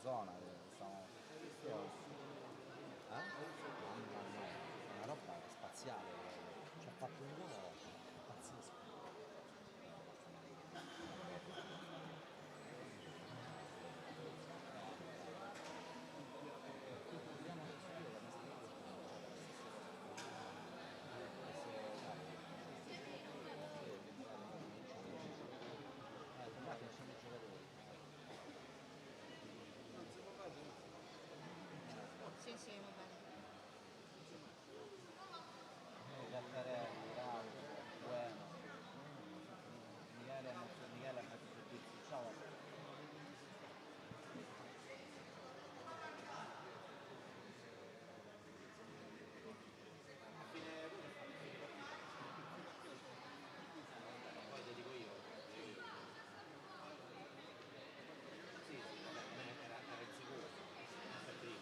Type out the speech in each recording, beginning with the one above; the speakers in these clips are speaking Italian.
zona, stiamo... Mamma mia, una roba spaziale, ci ha fatto un gol pazzesco. Sì, sì, va bene. Gattarelli, Rauco, Bueno, Michele ha messo servizio, ciao. Poi ti dico io. Sì, era il sicuro, per primo.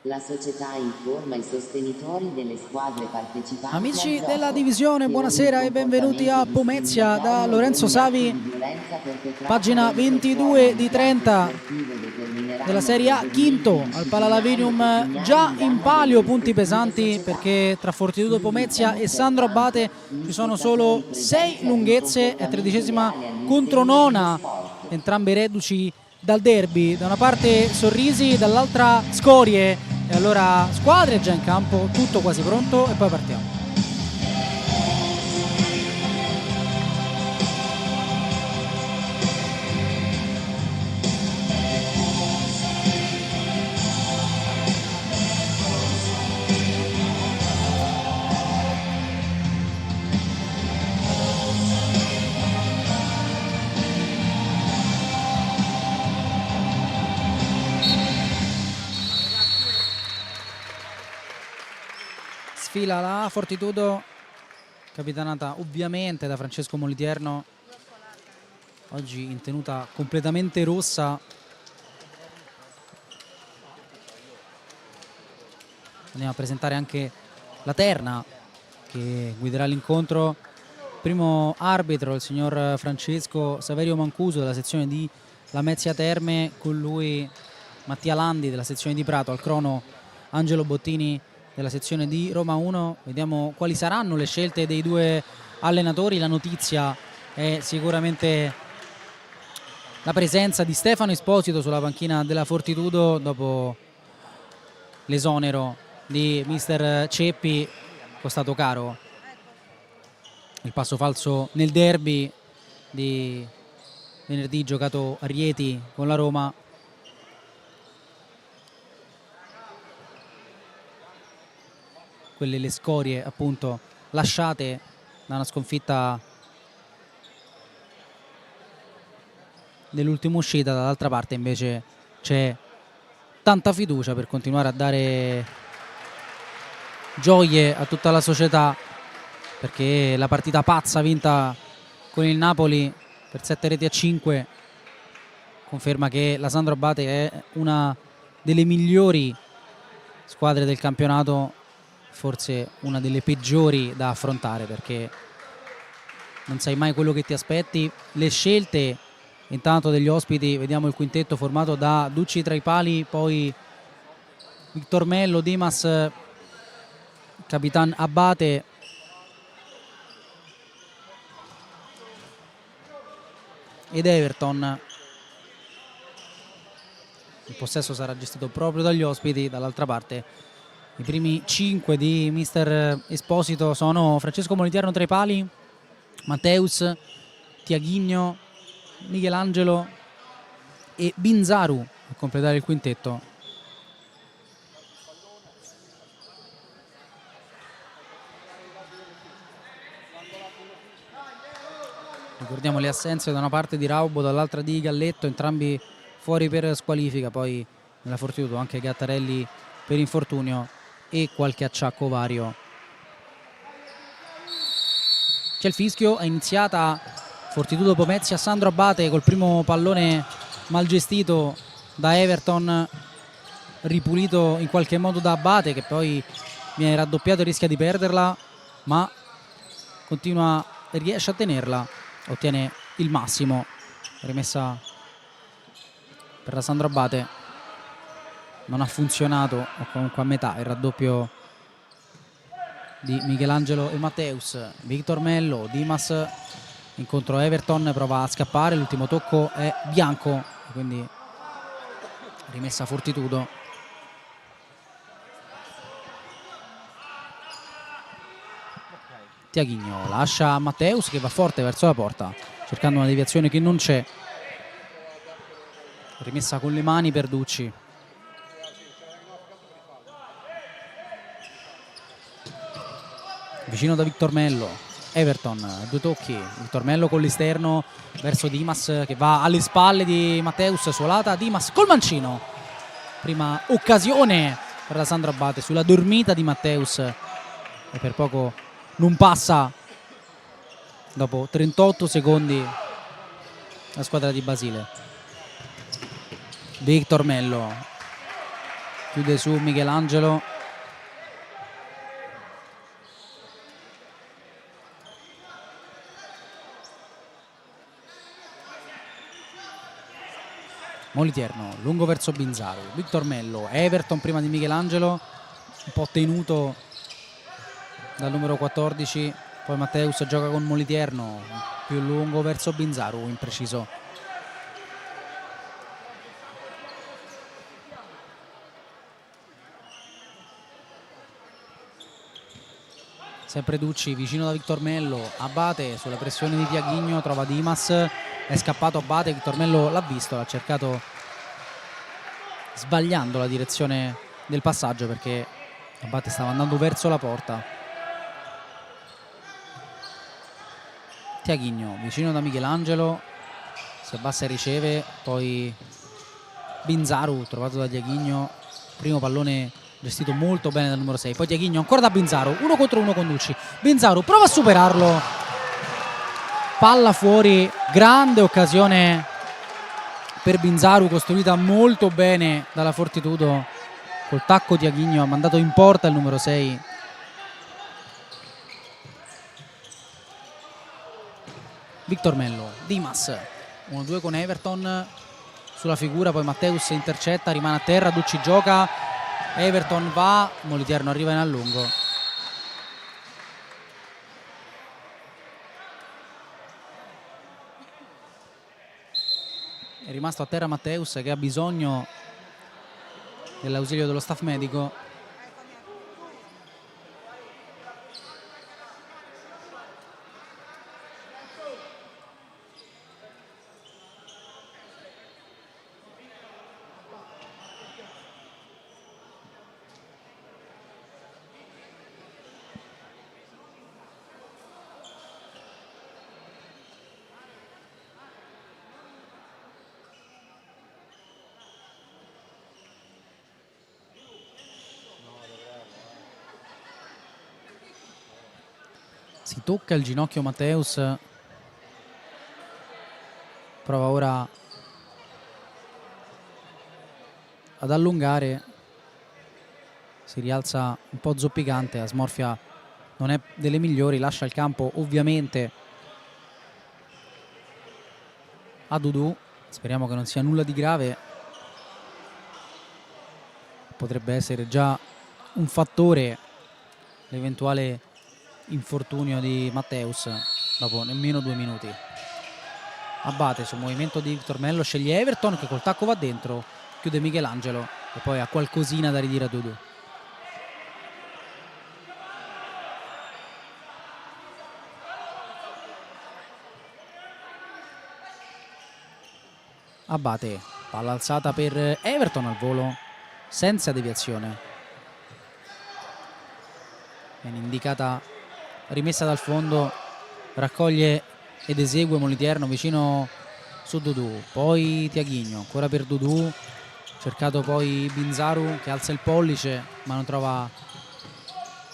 La società informa i sostenitori delle squadre partecipanti. Amici al della gioco divisione, che buonasera ogni e benvenuti a comportamento Pomezia da discriminatorio Lorenzo e ogni atto Savi, di violenza perpetrato pagina dal 22 di performance 30 sportivo determineranno della Serie A, provvedimenti quinto al disciplinari e Palalavinium, pecuniari già in in danno palio delle punti rispettive pesanti società. perché tra Fortitudo Si Pomezia risultano e Sandro pertanto Abate gli ci sono spettatori solo 6 presenti ad un lunghezze e comportamento 13ª leale contro all'insegna dello nona, sport. entrambe reduci dal derby, da una parte Sorrisi, dall'altra Scorie. E allora squadre già in campo, tutto quasi pronto e poi partiamo. Sfila la Fortitudo, capitanata ovviamente da Francesco Molitierno, oggi in tenuta completamente rossa. Andiamo a presentare anche la terna che guiderà l'incontro. Primo arbitro il signor Francesco Saverio Mancuso della sezione di Lamezia Terme, con lui Mattia Landi della sezione di Prato, al crono Angelo Bottini della sezione di Roma 1. Vediamo quali saranno le scelte dei due allenatori. La notizia è sicuramente la presenza di Stefano Esposito sulla panchina della Fortitudo dopo l'esonero di mister Ceppi, costato caro il passo falso nel derby di venerdì giocato a Rieti con la Roma. Quelle le scorie appunto lasciate da una sconfitta nell'ultima uscita. Dall'altra parte invece c'è tanta fiducia per continuare a dare gioie a tutta la società, perché la partita pazza vinta con il Napoli per 7-5 conferma che la Sandro Abate è una delle migliori squadre del campionato, forse una delle peggiori da affrontare, perché non sai mai quello che ti aspetti. Le scelte intanto degli ospiti, vediamo il quintetto formato da Ducci tra i pali, poi Victor Mello, Dimas, Capitan Abate, ed Everton. Il possesso sarà gestito proprio dagli ospiti. Dall'altra parte i primi 5 di mister Esposito sono Francesco Molitierno tra i pali, Matteus, Tiaghigno, Michelangelo e Binzaru a completare il quintetto. Ricordiamo le assenze da una parte di Raubo, dall'altra di Galletto, entrambi fuori per squalifica. Poi nella Fortitudo anche Gattarelli per infortunio e qualche acciacco vario. C'è il fischio, è iniziata Fortitudo Pomezia. Sandro Abate col primo pallone mal gestito da Everton, ripulito in qualche modo da Abate, che poi viene raddoppiato e rischia di perderla, ma continua, riesce a tenerla, ottiene il massimo. Rimessa per la Sandro Abate, non ha funzionato, o comunque a metà il raddoppio di Michelangelo e Matteus. Victor Mello, Dimas incontro Everton, prova a scappare, l'ultimo tocco è bianco, quindi rimessa Fortitudo. Tiaghigno lascia Matteus che va forte verso la porta, cercando una deviazione che non c'è. Rimessa con le mani per Ducci. Vicino da Victor Mello. Everton, 2 tocchi. Victor Mello con l'esterno verso Dimas che va alle spalle di Matteus, suolata. Dimas col mancino. Prima occasione per la Sandro Abate sulla dormita di Matteus, e per poco non passa dopo 38 secondi la squadra di Basile. Victor Mello chiude su Michelangelo. Moliterno lungo verso Binzaru. Victor Mello, Everton prima di Michelangelo, un po' tenuto dal numero 14, poi Matteus gioca con Moliterno più lungo verso Binzaru, impreciso. Sempre Ducci vicino da Victor Mello. Abate sulla pressione di Tiaghigno, trova Dimas, è scappato Abate, Victor Mello l'ha visto, l'ha cercato sbagliando la direzione del passaggio perché Abate stava andando verso la porta. Tiaghigno vicino da Michelangelo, si abbassa e riceve, poi Binzaru trovato da Tiaghigno, primo pallone gestito molto bene dal numero 6, poi Tiaghigno ancora da Binzaru, 1 contro 1 con Ducci. Binzaru prova a superarlo, palla fuori, grande occasione per Binzaru, costruita molto bene dalla Fortitudo, col tacco Tiaghigno ha mandato in porta il numero 6. Victor Mello, Dimas, 1-2 con Everton sulla figura, poi Matteus intercetta, rimane a terra, Ducci gioca, Everton va, Moliterno arriva in allungo. È rimasto a terra Matteus che ha bisogno dell'ausilio dello staff medico. Si tocca il ginocchio Matteus, prova ora ad allungare, si rialza un po' zoppicante, la smorfia non è delle migliori, lascia il campo ovviamente a Dudu, speriamo che non sia nulla di grave, potrebbe essere già un fattore l'eventuale infortunio di Matteus dopo nemmeno 2 minuti. Abate sul movimento di Victor Mello, sceglie Everton che col tacco va dentro, chiude Michelangelo e poi ha qualcosina da ridire a Dudu. Abate, palla alzata per Everton al volo senza deviazione, viene indicata rimessa dal fondo, raccoglie ed esegue Moliterno vicino su Dudu, poi Tiaghigno ancora per Dudu, cercato poi Binzaru che alza il pollice ma non trova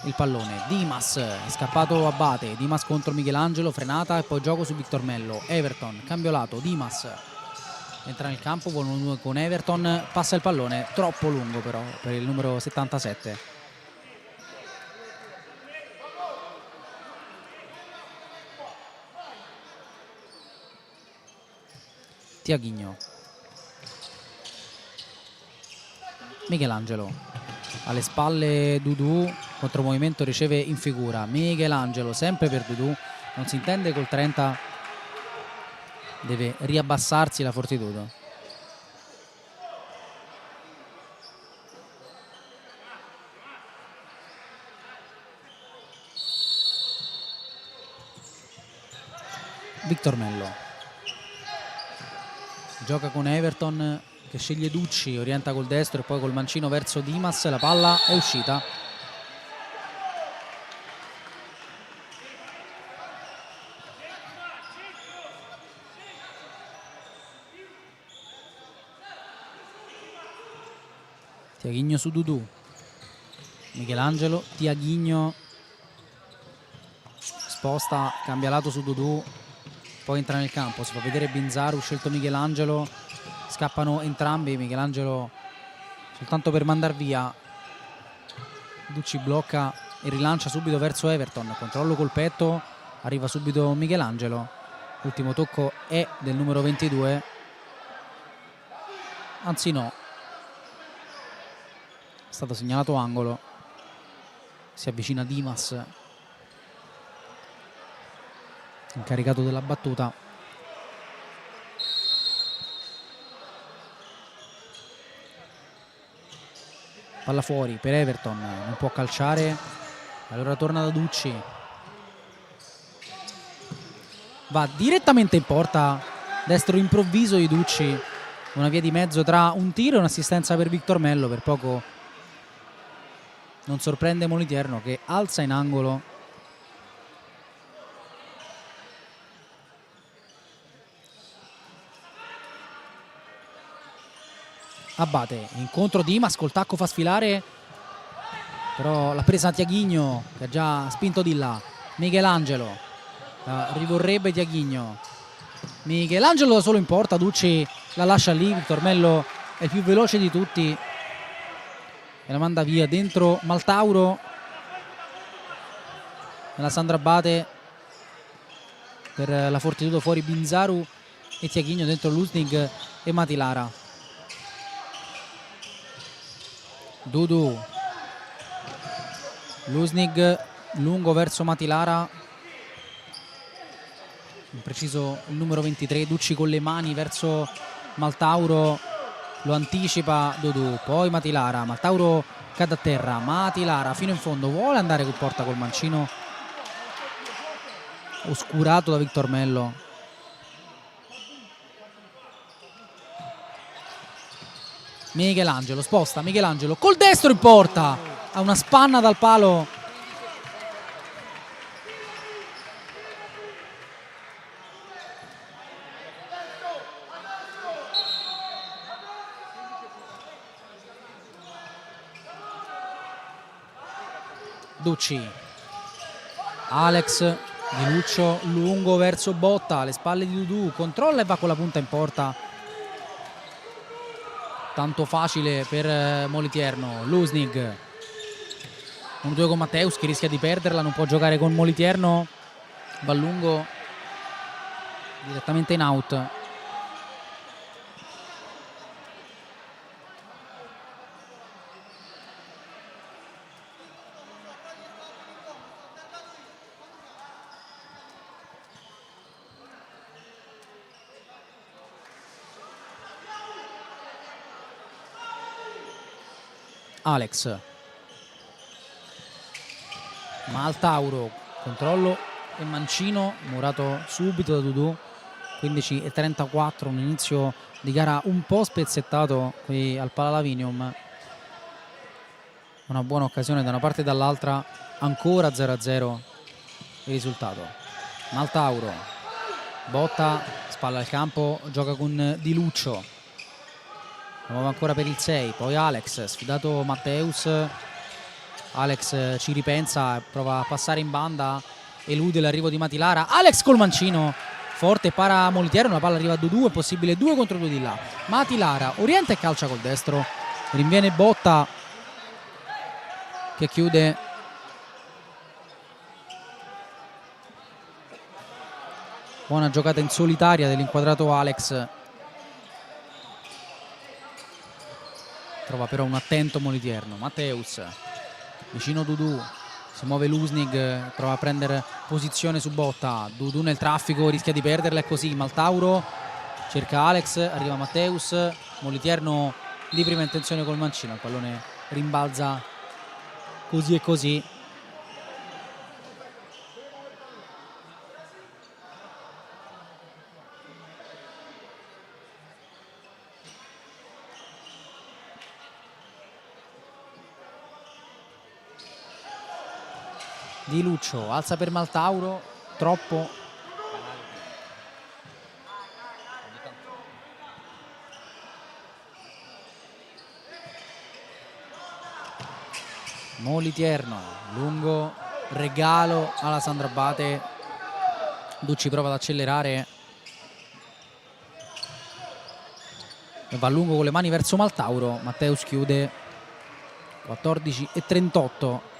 il pallone. Dimas, è scappato Abate, Dimas contro Michelangelo, frenata e poi gioco su Victor Mello. Everton, cambio lato, Dimas entra nel campo, vuole 1-2 con Everton, passa il pallone, troppo lungo però per il numero 77. Tiaguinho, Michelangelo, alle spalle Dudu, contromovimento, riceve in figura, Michelangelo sempre per Dudu, non si intende col 30, deve riabbassarsi la Fortitudo. Victor Mello gioca con Everton che sceglie Ducci, orienta col destro e poi col mancino verso Dimas, la palla è uscita. Tiaguinho su Dudu, Michelangelo, Tiaguinho sposta, cambia lato su Dudu, poi entra nel campo, si fa vedere Binzaru, scelto Michelangelo, scappano entrambi, Michelangelo soltanto per mandar via, Ducci blocca e rilancia subito verso Everton, controllo col petto, arriva subito Michelangelo, l'ultimo tocco è del numero 22, anzi no, è stato segnalato angolo, si avvicina Dimas, incaricato della battuta. Palla fuori per Everton, non può calciare, allora torna da Ducci, va direttamente in porta, destro improvviso di Ducci, una via di mezzo tra un tiro e un'assistenza per Victor Mello, per poco non sorprende Moliterno che alza in angolo. Abate, incontro Dimas, col tacco fa sfilare, però l'ha presa Tiaguinho che ha già spinto di là. Michelangelo, rivorrebbe Tiaguinho, Michelangelo da solo in porta, Ducci la lascia lì, Victor Mello è il più veloce di tutti e la manda via dentro Maltauro, nella Sandra Abate, per la Fortitudo fuori Binzaru e Tiaguinho, dentro Lusnig e Matilara. Dudu, Lusnig lungo verso Matilara, impreciso il numero 23, Ducci con le mani verso Maltauro, lo anticipa Dudu, poi Matilara, Maltauro cade a terra, Matilara fino in fondo, vuole andare con porta col mancino oscurato da Victor Mello. Michelangelo sposta, Michelangelo col destro in porta, ha una spanna dal palo. Ducci, Alex Di Luccio lungo verso Botta, alle spalle di Dudu, controlla e va con la punta in porta. Tanto facile per Moliterno. Lusnig 1-2 con Matteus che rischia di perderla, non può giocare con Moliterno, va lungo direttamente in out. Alex, Maltauro, controllo e mancino, murato subito da Dudu. 15:34, un inizio di gara un po' spezzettato qui al Palalavinium, una buona occasione da una parte e dall'altra, ancora 0-0 il risultato. Maltauro, Botta, spalla al campo, gioca con Di Luccio, nuova ancora per il 6, poi Alex, sfidato Matteus, Alex ci ripensa, prova a passare in banda, elude l'arrivo di Matilara, Alex col mancino forte, para Molitiero, la palla arriva a Dudu, è possibile 2 contro 2 di là. Mati Lara orienta e calcia col destro, rinviene Botta che chiude. Buona giocata in solitaria dell'inquadrato Alex. Trova però un attento Molitierno. Matteus, vicino Dudu, si muove Lusnig, prova a prendere posizione su Botta. Dudu nel traffico, rischia di perderla, è così. Maltauro cerca Alex, arriva Matteus. Molitierno di prima intenzione col mancino, il pallone rimbalza così e così. Di Luccio alza per Maltauro, troppo. Molitierno lungo, regalo alla Sandro Abate. Ducci prova ad accelerare e va lungo con le mani verso Maltauro. Matteus chiude. 14:38.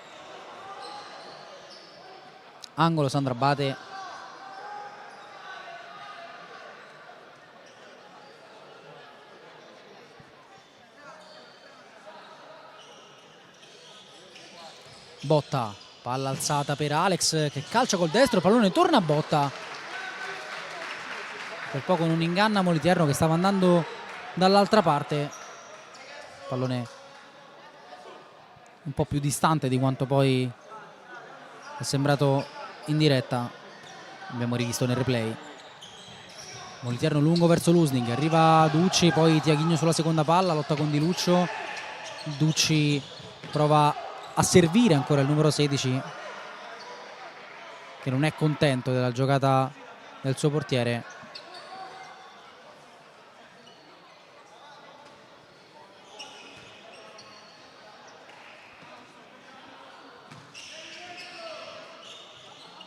Angolo Sandro Abate. Botta, palla alzata per Alex che calcia col destro, il pallone torna a Botta. Per poco non inganna Molitierno che stava andando dall'altra parte. Pallone un po' più distante di quanto poi è sembrato in diretta, abbiamo rivisto nel replay. Molitierno lungo verso Lusnig, arriva Ducci, poi Tiaghigno sulla seconda palla, lotta con Di Luccio. Ducci prova a servire ancora il numero 16 che non è contento della giocata del suo portiere.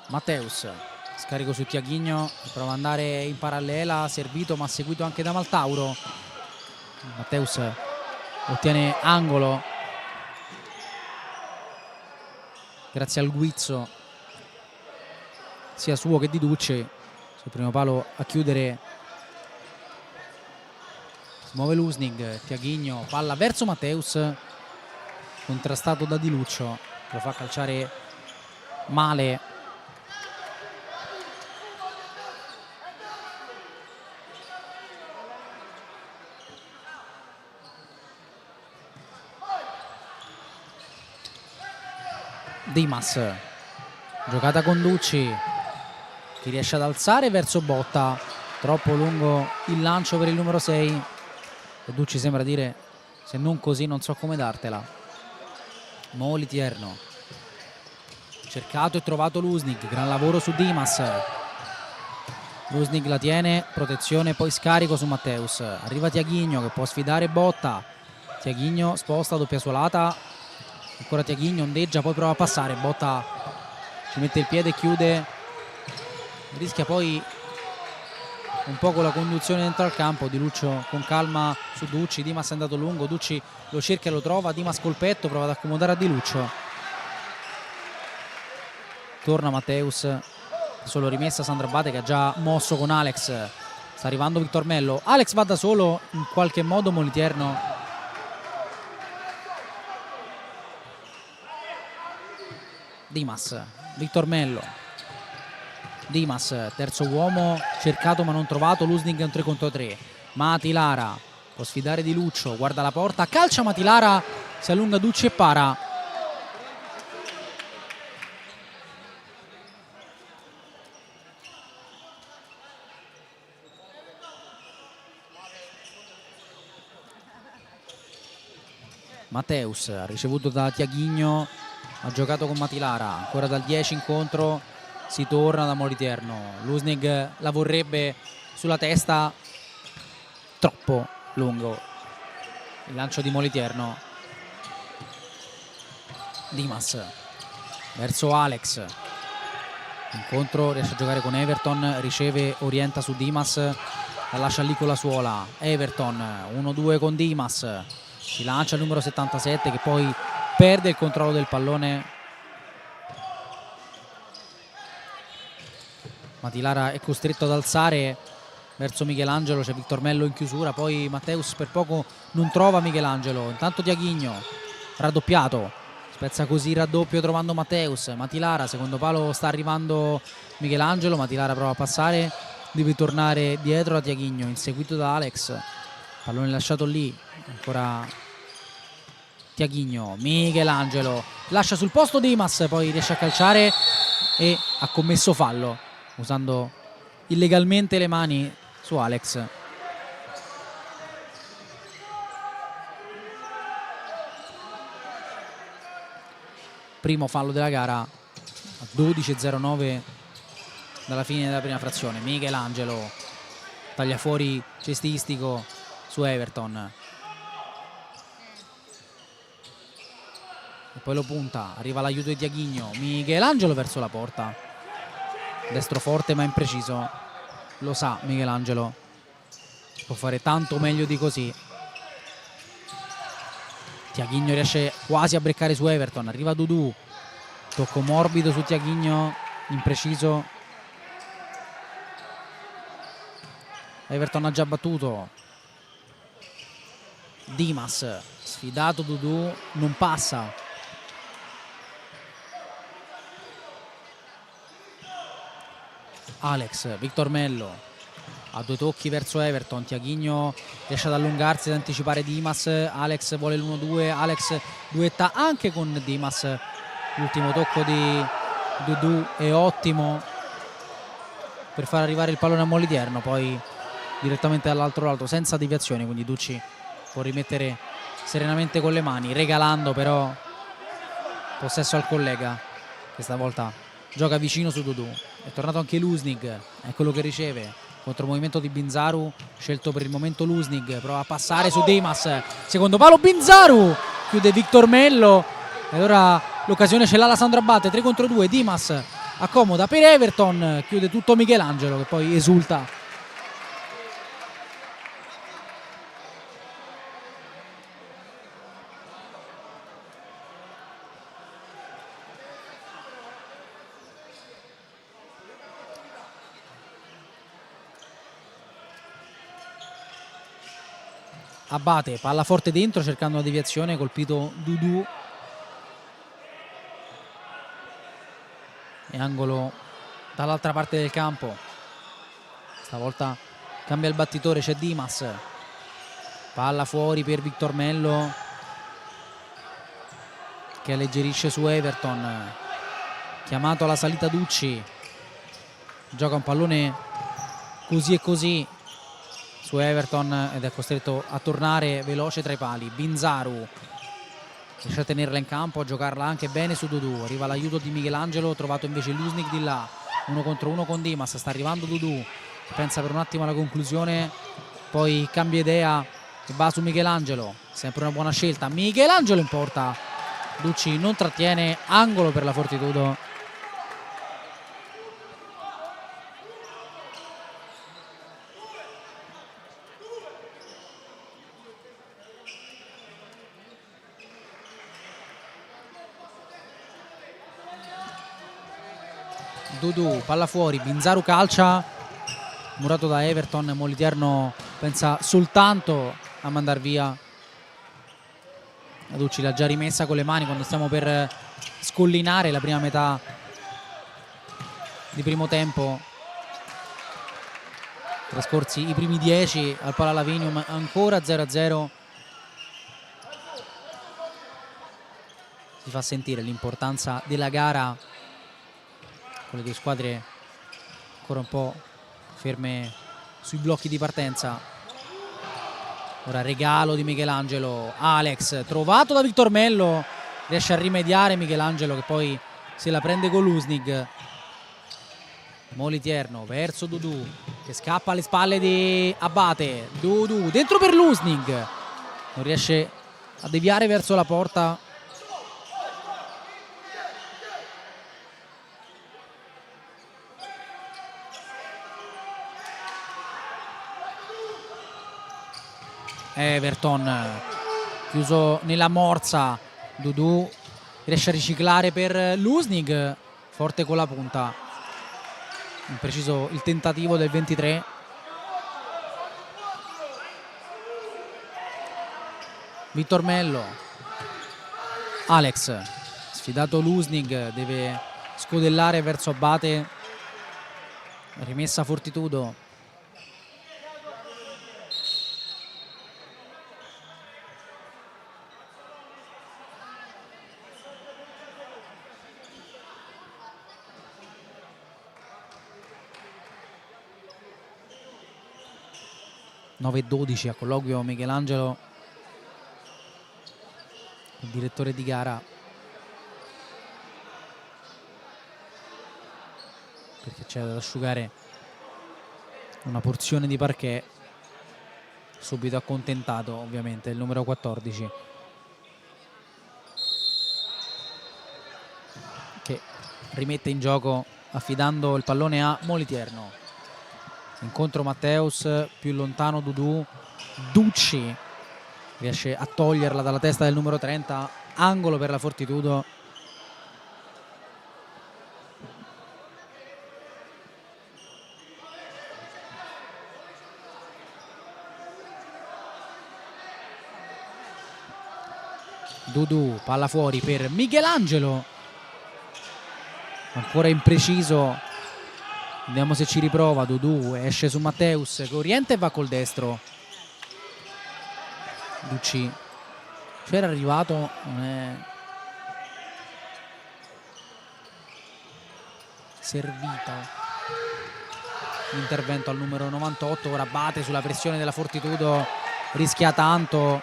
Matteus, scarico su Tiaghigno, prova ad andare in parallela, servito ma seguito anche da Maltauro. Matteus ottiene angolo grazie al guizzo sia suo che di Ducci. Sul primo palo a chiudere si muove Lusnig, Tiaghigno, palla verso Matteus, contrastato da Di Luccio, lo fa calciare male. Dimas, giocata con Ducci che riesce ad alzare verso Botta, troppo lungo il lancio per il numero 6 e Ducci sembra dire se non così non so come dartela. Molitierno, cercato e trovato Lusnig, gran lavoro su Dimas. Lusnig la tiene, protezione, poi scarico su Matteus, arriva Tiaghigno che può sfidare Botta. Tiaghigno sposta, doppia suolata, ancora Tiaghigno ondeggia, poi prova a passare, Botta ci mette il piede e chiude, rischia poi un po' con la conduzione dentro al campo. Di Luccio con calma su Ducci, Dimas è andato lungo, Ducci lo cerca e lo trova, Dimas col petto prova ad accomodare a Di Luccio, torna Matteus, solo rimessa Sandro Abate che ha già mosso con Alex, sta arrivando Victor Mello, Alex va da solo, in qualche modo Molitierno Dimas, Victor Mello, Dimas, terzo uomo cercato ma non trovato, Lusnig è un 3 contro 3, Mati Lara può sfidare Di Luccio, guarda la porta, calcia Mati Lara, si allunga Ducci e para. Matteus ha ricevuto da Tiaghigno, ha giocato con Mati Lara, ancora dal 10 incontro, si torna da Molitierno, Lusnig la vorrebbe sulla testa, troppo lungo il lancio di Molitierno. Dimas verso Alex, Incontro, riesce a giocare con Everton, riceve, orienta su Dimas, la lascia lì con la suola. Everton 1-2 con Dimas, si lancia il numero 77 che poi perde il controllo del pallone. Matilara è costretto ad alzare verso Michelangelo, c'è Victor Mello in chiusura, poi Matteus per poco non trova Michelangelo. Intanto Tiaghigno raddoppiato, spezza così il raddoppio trovando Matteus. Matilara, secondo palo sta arrivando Michelangelo, Matilara prova a passare, deve tornare dietro a Tiaghigno, inseguito da Alex, pallone lasciato lì, ancora Tiaghigno, Michelangelo lascia sul posto Dimas, poi riesce a calciare e ha commesso fallo usando illegalmente le mani su Alex. Primo fallo della gara a 12:09 dalla fine della prima frazione. Michelangelo taglia fuori cestistico su Everton e poi lo punta, arriva l'aiuto di Tiaghigno, Michelangelo verso la porta, destro forte ma impreciso, lo sa Michelangelo, può fare tanto meglio di così. Tiaghigno riesce quasi a breccare su Everton, arriva Dudu, tocco morbido su Tiaghigno, impreciso. Everton ha già battuto. Dimas, sfidato Dudu, non passa. Alex, Victor Mello a due tocchi verso Everton, Tiaghigno riesce ad allungarsi, ad anticipare Dimas, Alex vuole l'1-2, Alex duetta anche con Dimas, l'ultimo tocco di Dudu è ottimo per far arrivare il pallone a Moliterno, poi direttamente dall'altro lato senza deviazioni, quindi Ducci può rimettere serenamente con le mani, regalando però possesso al collega che stavolta gioca vicino su Dudu. È tornato anche Lusnig, eccolo che riceve contro il movimento di Binzaru, scelto per il momento Lusnig, prova a passare su Dimas, secondo palo Binzaru, chiude Victor Mello e ora l'occasione ce l'ha la Sandro Abate, 3 contro 2, Dimas accomoda per Everton, chiude tutto Michelangelo che poi esulta. Abate, palla forte dentro cercando una deviazione, colpito Dudu e angolo dall'altra parte del campo. Stavolta cambia il battitore, c'è Dimas, palla fuori per Victor Mello che alleggerisce su Everton, chiamato alla salita Ducci, gioca un pallone così e così su Everton ed è costretto a tornare veloce tra i pali. Binzaru riesce a tenerla in campo, a giocarla anche bene su Dudu, arriva l'aiuto di Michelangelo, trovato invece Lusnig di là, 1 contro 1 con Dimas, sta arrivando Dudu, pensa per un attimo alla conclusione, poi cambia idea e va su Michelangelo, sempre una buona scelta, Michelangelo in porta, Ducci non trattiene, angolo per la Fortitudo. Dudu, palla fuori, Binzaru calcia, murato da Everton, Moliterno pensa soltanto a mandar via. Ducci l'ha già rimessa con le mani quando stiamo per scollinare la prima metà di primo tempo, trascorsi i primi 10 al Palalavinium, ancora 0-0. Si fa sentire l'importanza della gara con le due squadre ancora un po' ferme sui blocchi di partenza. Ora regalo di Michelangelo, Alex trovato da Victor Mello, riesce a rimediare Michelangelo che poi se la prende con Lusnig. Moliterno verso Dudu che scappa alle spalle di Abate, Dudu dentro per Lusnig, non riesce a deviare verso la porta. Everton chiuso nella morsa, Dudu riesce a riciclare per Lusnig, forte con la punta, impreciso il tentativo del 23. Vittor Mello, Alex, sfidato Lusnig, deve scodellare verso Abate, rimessa Fortitudo. (9:12) a colloquio Michelangelo, il direttore di gara, perché c'è da asciugare una porzione di parquet. Subito accontentato ovviamente il numero 14, che rimette in gioco affidando il pallone a Moliterno. Incontro Matteus, più lontano Dudu, Ducci riesce a toglierla dalla testa del numero 30, angolo per la Fortitudo. Dudu, palla fuori per Michelangelo, ancora impreciso. Vediamo se ci riprova. Dudu esce su Matteus che orienta e va col destro. Ducci c'era arrivato, non è servita l'intervento al numero 98. Ora Abate sulla pressione della Fortitudo, rischia tanto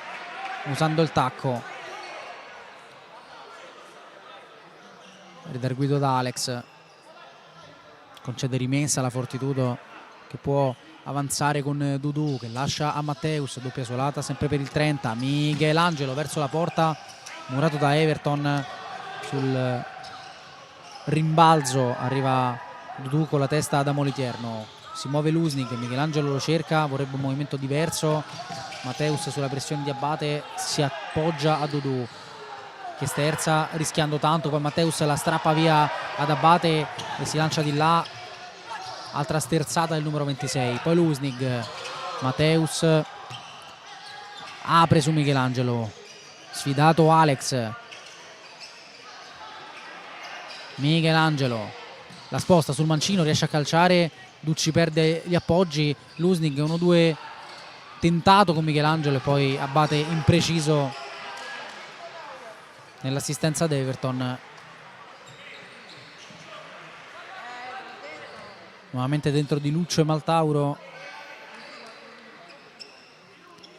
usando il tacco. Redarguito da Alex, concede rimessa alla Fortitudo, che può avanzare con Dudu, che lascia a Matteus, doppia solata sempre per il 30. Michelangelo verso la porta, murato da Everton. Sul rimbalzo arriva Dudu con la testa da Moliterno, si muove Lusnig, Michelangelo lo cerca, vorrebbe un movimento diverso. Matteus sulla pressione di Abate si appoggia a Dudu, che sterza rischiando tanto, poi Matteus la strappa via ad Abate e si lancia di là. Altra sterzata del numero 26, poi Lusnig, Matteus apre su Michelangelo, sfidato Alex. Michelangelo la sposta sul mancino, riesce a calciare, Ducci perde gli appoggi, Lusnig 1-2 tentato con Michelangelo e poi Abate impreciso nell'assistenza ad Everton. Nuovamente dentro di Luccio e Maltauro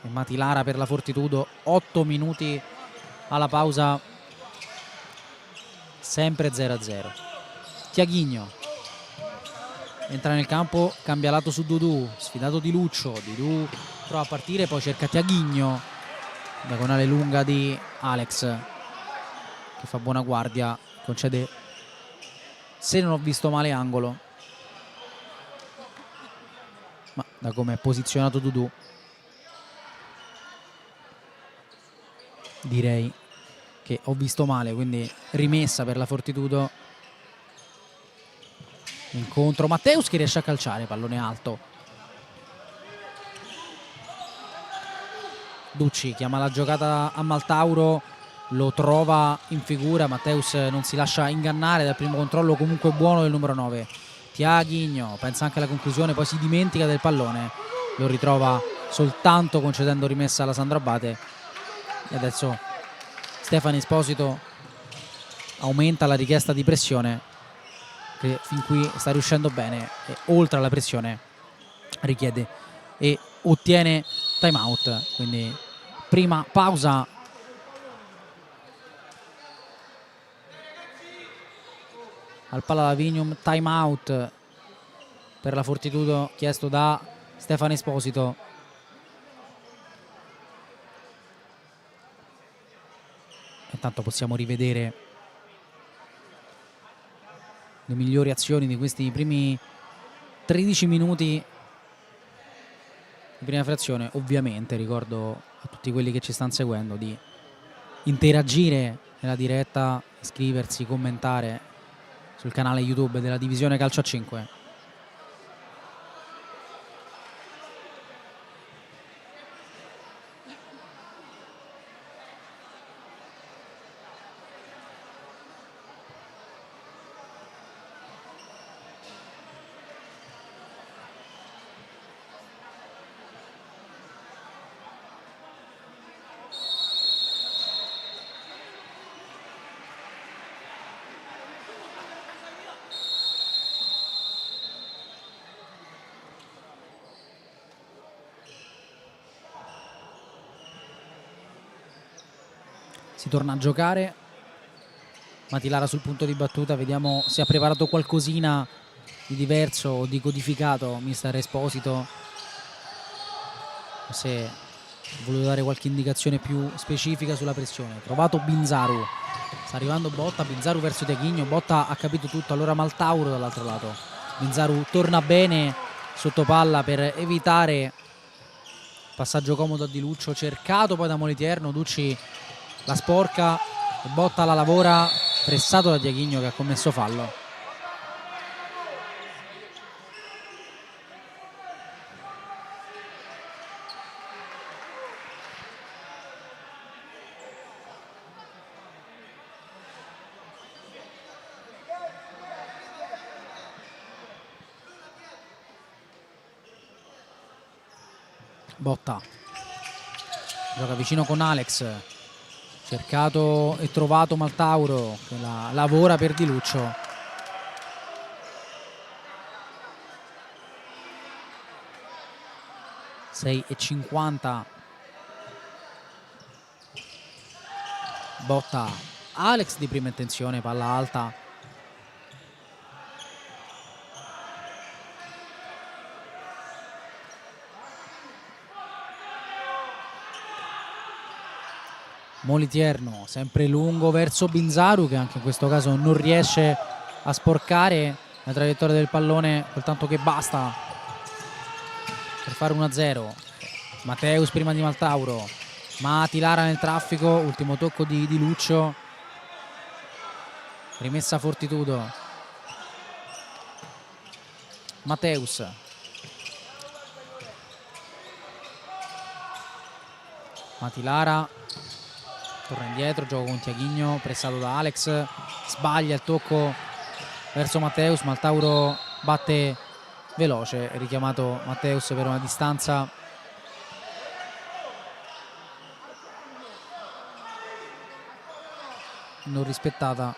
e Matilara per la Fortitudo. 8 minuti alla pausa, sempre 0-0. Tiaghigno entra nel campo, cambia lato su Dudu, sfidato di Luccio. Dudu prova a partire, poi cerca Tiaghigno, diagonale lunga di Alex che fa buona guardia, concede, se non ho visto male, angolo. Ma da come è posizionato Dudu direi che ho visto male, quindi rimessa per la Fortitudo. Incontro Matteus che riesce a calciare, pallone alto. Ducci chiama la giocata a Maltauro, lo trova in figura, Matteus non si lascia ingannare dal primo controllo comunque buono del numero 9. Tiaghigno pensa anche alla conclusione, poi si dimentica del pallone, lo ritrova soltanto concedendo rimessa alla Sandro Abate. E adesso Stefano Esposito aumenta la richiesta di pressione, che fin qui sta riuscendo bene, e oltre alla pressione richiede e ottiene time out. Quindi prima pausa al Pallavignum, time out per la Fortitudo chiesto da Stefano Esposito. Intanto possiamo rivedere le migliori azioni di questi primi 13 minuti di prima frazione. Ovviamente ricordo a tutti quelli che ci stanno seguendo di interagire nella diretta, iscriversi, commentare sul canale YouTube della divisione calcio a 5. Si torna a giocare. Matilara sul punto di battuta, vediamo se ha preparato qualcosina di diverso o di codificato mister Esposito, o se ha voluto dare qualche indicazione più specifica sulla pressione. Trovato Binzaru, sta arrivando Botta, Binzaru verso Tiaghigno, Botta ha capito tutto, allora Maltauro dall'altro lato. Binzaru torna bene sotto palla per evitare passaggio comodo a Di Luccio, cercato poi da Moliterno, Ducci la sporca e Botta la lavora, pressato da Tiaghigno che ha commesso fallo. Botta gioca vicino con Alex, cercato e trovato Maltauro che la lavora per Di Luccio. (6:50). Botta, Alex di prima intenzione, palla alta. Moliterno sempre lungo verso Binzaru, che anche in questo caso non riesce a sporcare la traiettoria del pallone quel tanto che basta per fare 1-0. Matteus prima di Maltauro, Matilara nel traffico, ultimo tocco di Luccio, rimessa Fortitudo. Matteus, Matilara torna indietro, gioco con Tiaghigno, pressato da Alex, sbaglia il tocco verso Matteus, Maltauro batte veloce, richiamato Matteus per una distanza non rispettata.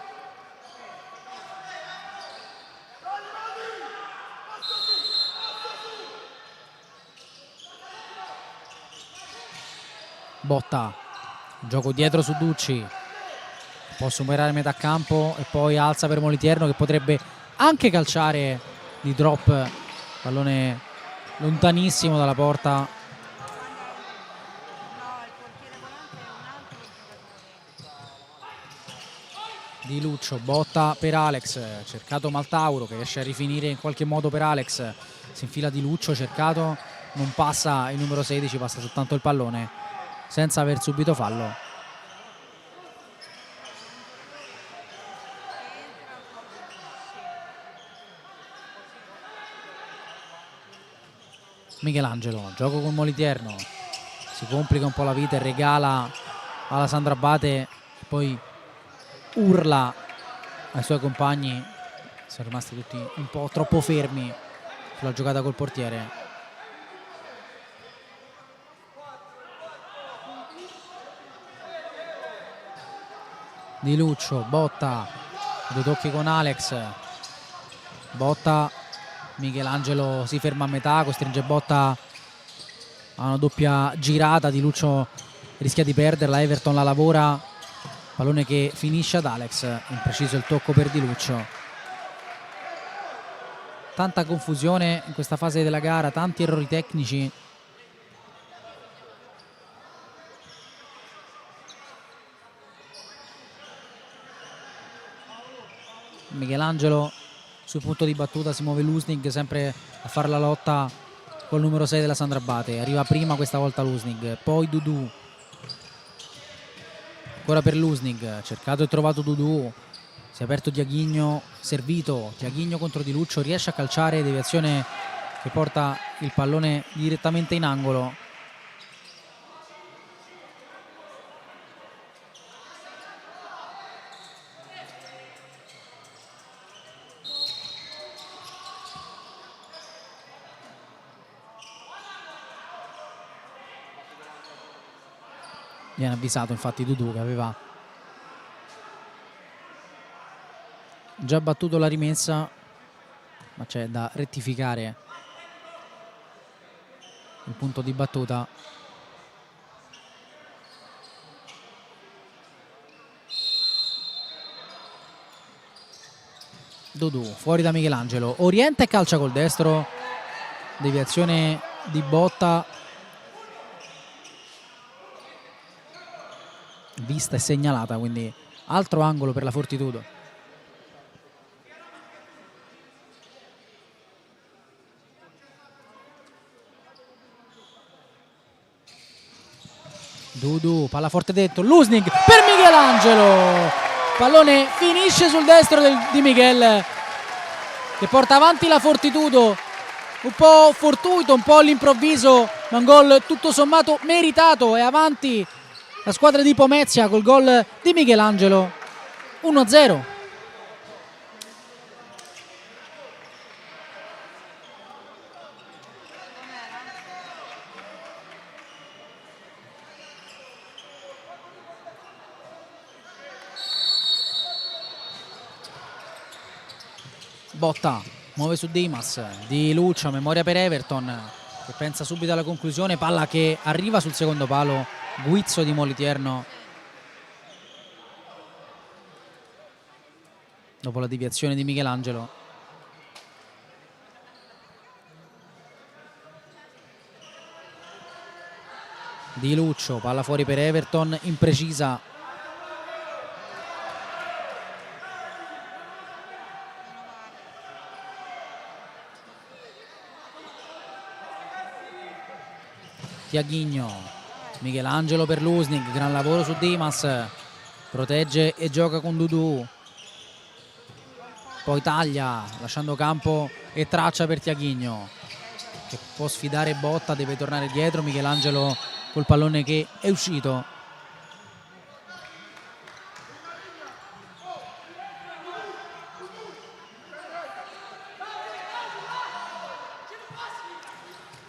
Botta, gioco dietro su Ducci, può superare metà campo e poi alza per Moliterno che potrebbe anche calciare di drop, pallone lontanissimo dalla porta. Di Luccio, Botta per Alex, cercato Maltauro che riesce a rifinire in qualche modo per Alex, si infila Di Luccio, cercato, non passa il numero 16, passa soltanto il pallone senza aver subito fallo. Michelangelo, gioco con Moliterno, si complica un po' la vita e regala alla Sandra Abate e poi urla ai suoi compagni. Sono rimasti tutti un po' troppo fermi sulla giocata col portiere. Di Luccio, Botta, due tocchi con Alex, Botta, Michelangelo si ferma a metà, costringe Botta a una doppia girata, Di Luccio rischia di perderla, Everton la lavora, pallone che finisce ad Alex, impreciso il tocco per Di Luccio. Tanta confusione in questa fase della gara, tanti errori tecnici. Michelangelo sul punto di battuta, si muove Lusnig sempre a fare la lotta col numero 6 della Sandra Abate. Arriva prima questa volta Lusnig, poi Dudu, ancora per Lusnig, cercato e trovato Dudu, si è aperto Diaghigno, servito Diaghigno contro Di Luccio, riesce a calciare, deviazione che porta il pallone direttamente in angolo. Viene avvisato infatti Dudu, che aveva già battuto la rimessa, ma c'è da rettificare il punto di battuta. Dudu fuori da Michelangelo, orienta e calcia col destro, deviazione di Botta, vista e segnalata, quindi altro angolo per la Fortitudo. Dudu, palla forte dentro, Lusnig per Michelangelo, pallone finisce sul destro di Miguel, che porta avanti la Fortitudo, un po' fortuito, un po' all'improvviso, ma un gol tutto sommato meritato. È avanti la squadra di Pomezia col gol di Michelangelo, 1-0. Botta muove su Dimas, Di Luccio a memoria per Everton, che pensa subito alla conclusione, palla che arriva sul secondo palo, guizzo di Moliterno dopo la deviazione di Michelangelo. Di Luccio, palla fuori per Everton, imprecisa. Diaghigno, Michelangelo per Lusnig, gran lavoro su Dimas, protegge e gioca con Dudu, poi taglia lasciando campo e traccia per Diaghigno, che può sfidare Botta, deve tornare dietro. Michelangelo col pallone che è uscito.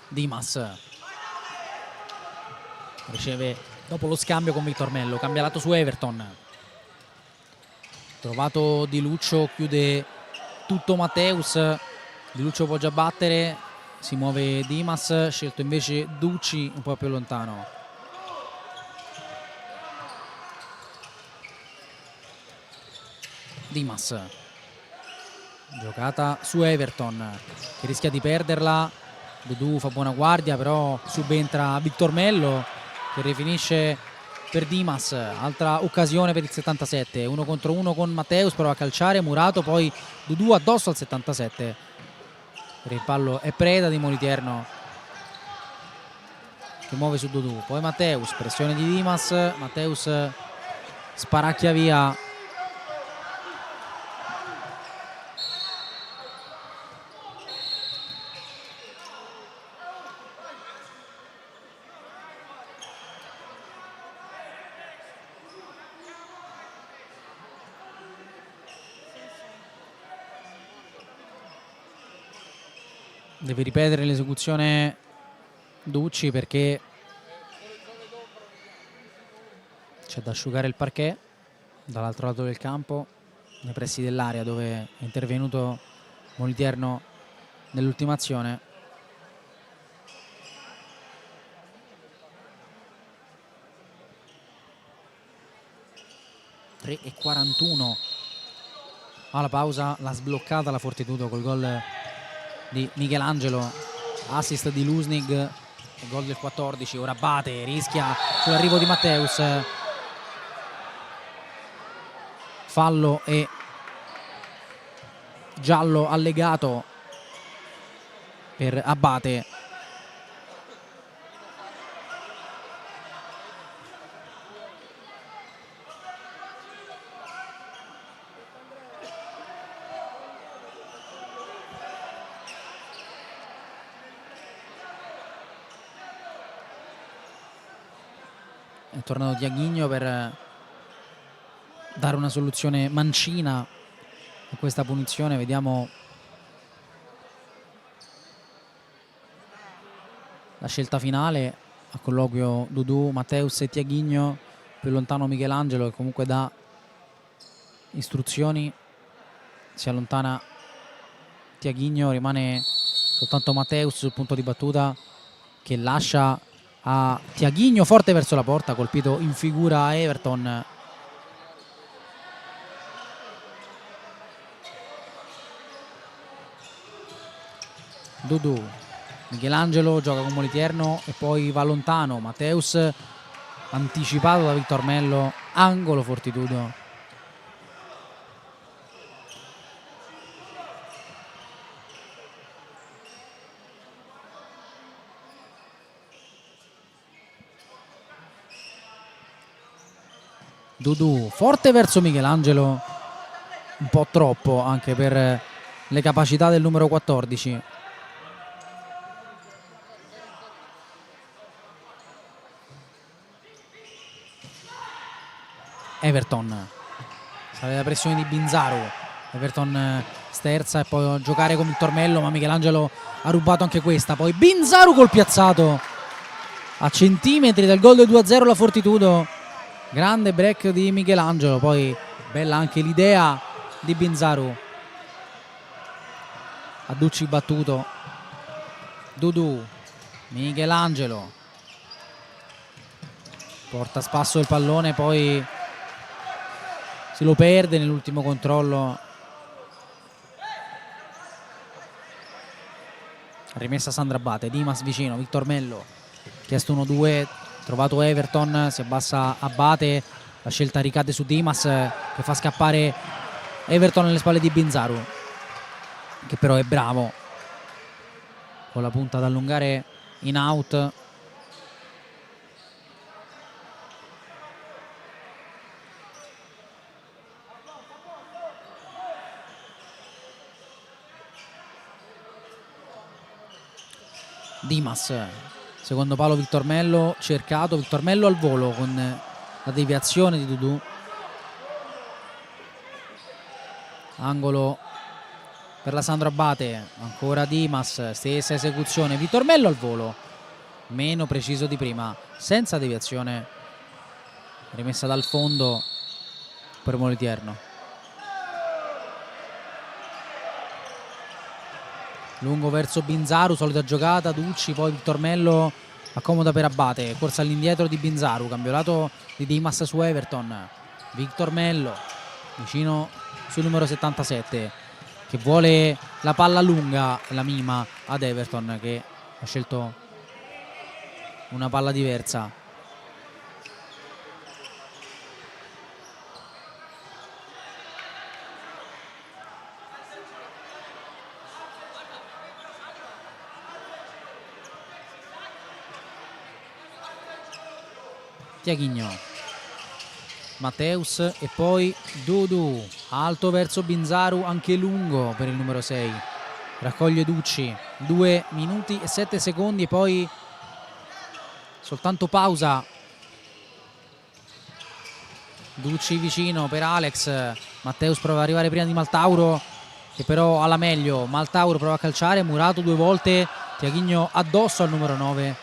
Dimas riceve dopo lo scambio con Vittormello, cambia lato su Everton, trovato Di Luccio, chiude tutto Matteus, Di Luccio può già battere, si muove Dimas, scelto invece Ducci un po' più lontano. Dimas, giocata su Everton che rischia di perderla, Dudu fa buona guardia, però subentra Vittormello che rifinisce per Dimas. Altra occasione per il 77, 1 contro 1 con Matteus, prova a calciare Murato, poi Dudu addosso al 77, per il pallo è preda di Moliterno che muove su Dudu, poi Matteus, pressione di Dimas, Matteus sparacchia via. Deve ripetere l'esecuzione Ducci perché c'è da asciugare il parquet dall'altro lato del campo, nei pressi dell'area dove è intervenuto Moliterno nell'ultima azione. E 41 alla pausa, l'ha sbloccata la Fortitudo col gol di Michelangelo, assist di Lusnig, gol del 14. Ora Abate rischia sull'arrivo di Matteus, fallo e giallo allegato per Abate. È tornato Tiaghigno per dare una soluzione mancina a questa punizione. Vediamo la scelta finale. A colloquio Dudu, Matteus e Tiaghigno, più lontano Michelangelo che comunque dà istruzioni. Si allontana Tiaghigno, rimane soltanto Matteus sul punto di battuta che lascia a Tiaghigno forte verso la porta, colpito in figura a Everton. Dudu, Michelangelo gioca con Moliterno e poi va lontano. Matteus anticipato da Victor Mello, angolo fortitudo. Dudu forte verso Michelangelo, un po' troppo anche per le capacità del numero 14. Everton, sale la pressione di Binzaru. Everton sterza e poi a giocare con il tormello, ma Michelangelo ha rubato anche questa. Poi Binzaru col piazzato a centimetri dal gol del 2-0 la Fortitudo. Grande break di Michelangelo, poi bella anche l'idea di Binzaru. Adducci battuto. Dudu, Michelangelo porta a spasso il pallone, poi se lo perde nell'ultimo controllo. Rimessa Sandra Abate, Dimas vicino, Victor Mello chiesto 1-2, trovato Everton, si abbassa Abate, la scelta ricade su Dimas che fa scappare Everton alle spalle di Binzaru, che però è bravo con la punta ad allungare in out. Dimas, secondo palo Victor Mello, cercato Victor Mello al volo con la deviazione di Dudu. Angolo per la Sandro Abate, ancora Dimas, stessa esecuzione, Victor Mello al volo, meno preciso di prima, senza deviazione, rimessa dal fondo per Moliterno. Lungo verso Binzaru, solita giocata, Ducci, poi Victor Mello accomoda per Abate, corsa all'indietro di Binzaru, cambiolato di Dimas su Everton. Victor Mello vicino sul numero 77 che vuole la palla lunga, la mima ad Everton che ha scelto una palla diversa. Tiaghigno, Matteus e poi Dudu, alto verso Binzaru, anche lungo per il numero 6, raccoglie Ducci, 2 minuti e 7 secondi e poi soltanto pausa. Ducci vicino per Alex, Matteus prova ad arrivare prima di Maltauro che però ha la meglio, Maltauro prova a calciare, murato 2 volte, Tiaghigno addosso al numero 9,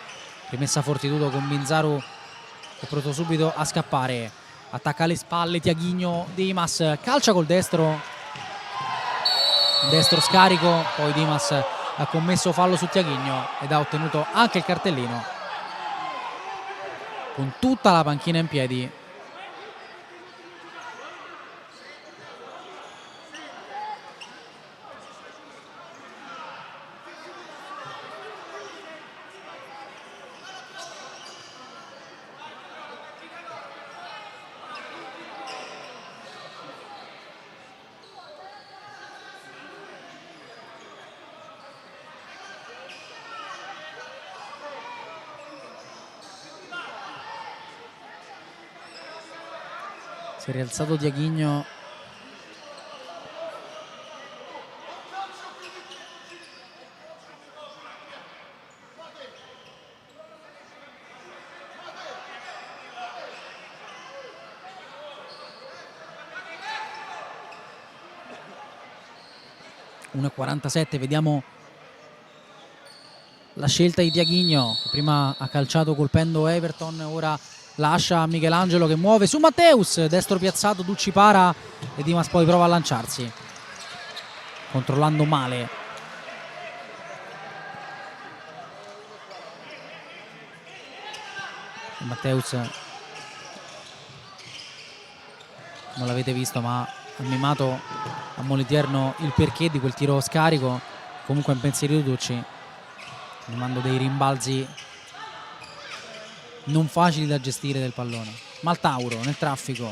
rimessa Fortitudo con Binzaru è pronto subito a scappare, attacca alle spalle Tiaghigno, Dimas calcia col destro scarico, poi Dimas ha commesso fallo su Tiaghigno ed ha ottenuto anche il cartellino con tutta la panchina in piedi. Si è rialzato Tiaghigno, 1,47. Vediamo la scelta di Tiaghigno, che prima ha calciato colpendo Everton, ora lascia Michelangelo che muove su Matteus, destro piazzato, Ducci para e Dimas poi prova a lanciarsi, controllando male. Matteus, non l'avete visto, ma ha mimato a Moliterno il perché di quel tiro scarico. Comunque in pensieri Ducci, mando dei rimbalzi non facili da gestire del pallone. Maltauro nel traffico,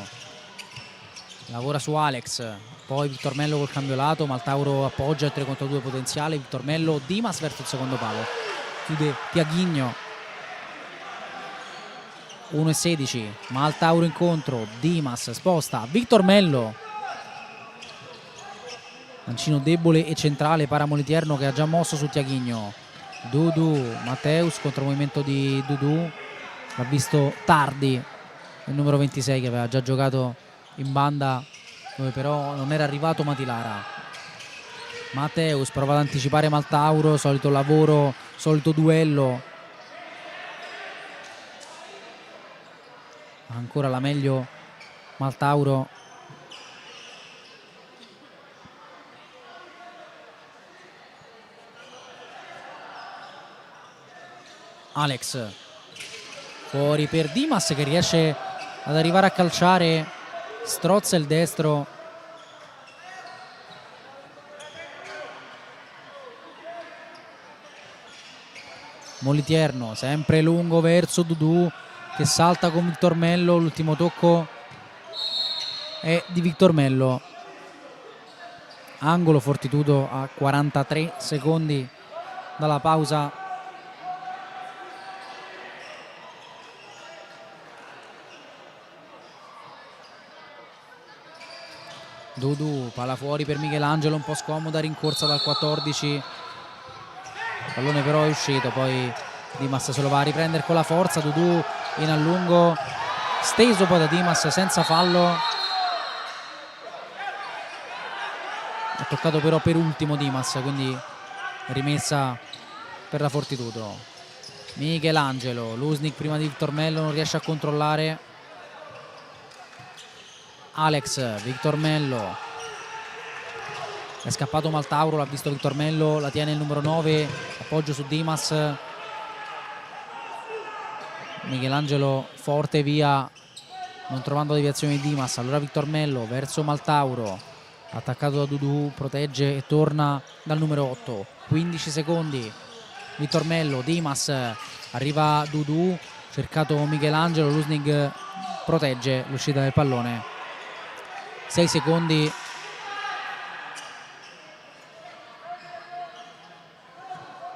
lavora su Alex, poi Victor Mello col cambio lato, Maltauro appoggia il 3 contro 2 potenziale, Victor Mello, Dimas verso il secondo palo, chiude Tiaghigno, 1,16, Maltauro incontro, Dimas sposta, Victor Mello, mancino debole e centrale, para Moliterno che ha già mosso su Tiaghigno, Dudu, Matteus contro il movimento di Dudu, l'ha visto tardi il numero 26 che aveva già giocato in banda, dove però non era arrivato Matilara. Matteus prova ad anticipare Maltauro, solito lavoro, solito duello, ancora la meglio Maltauro. Alex fuori per Dimas che riesce ad arrivare a calciare, strozza il destro. Moliterno sempre lungo verso Dudu che salta con Victor Mello, l'ultimo tocco è di Victor Mello, angolo fortitudo a 43 secondi dalla pausa. Dudu, palla fuori per Michelangelo, un po' scomoda, rincorsa dal 14, il pallone però è uscito, poi Dimas se lo va a riprendere con la forza, Dudu in allungo, steso poi da Dimas senza fallo, ha toccato però per ultimo Dimas, quindi rimessa per la Fortitudo. Michelangelo, Lusnik prima di Victor Mello, non riesce a controllare. Alex, Victor Mello, è scappato Maltauro, l'ha visto Victor Mello, la tiene il numero 9, appoggio su Dimas, Michelangelo forte via, non trovando deviazione di Dimas, allora Victor Mello verso Maltauro, attaccato da Dudu, protegge e torna dal numero 8, 15 secondi, Victor Mello, Dimas, arriva Dudu, cercato Michelangelo, Lusnig protegge l'uscita del pallone, 6 secondi,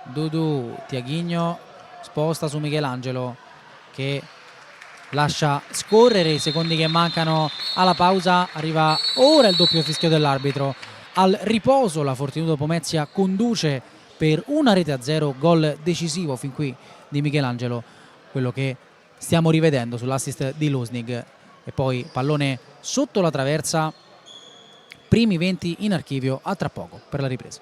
Dudu, Tiaghigno sposta su Michelangelo che lascia scorrere i secondi che mancano alla pausa, arriva ora il doppio fischio dell'arbitro. Al riposo la Fortitudo Pomezia conduce per 1-0, gol decisivo fin qui di Michelangelo, quello che stiamo rivedendo sull'assist di Lusnig, e poi pallone sotto la traversa, primi 20 in archivio, a tra poco per la ripresa.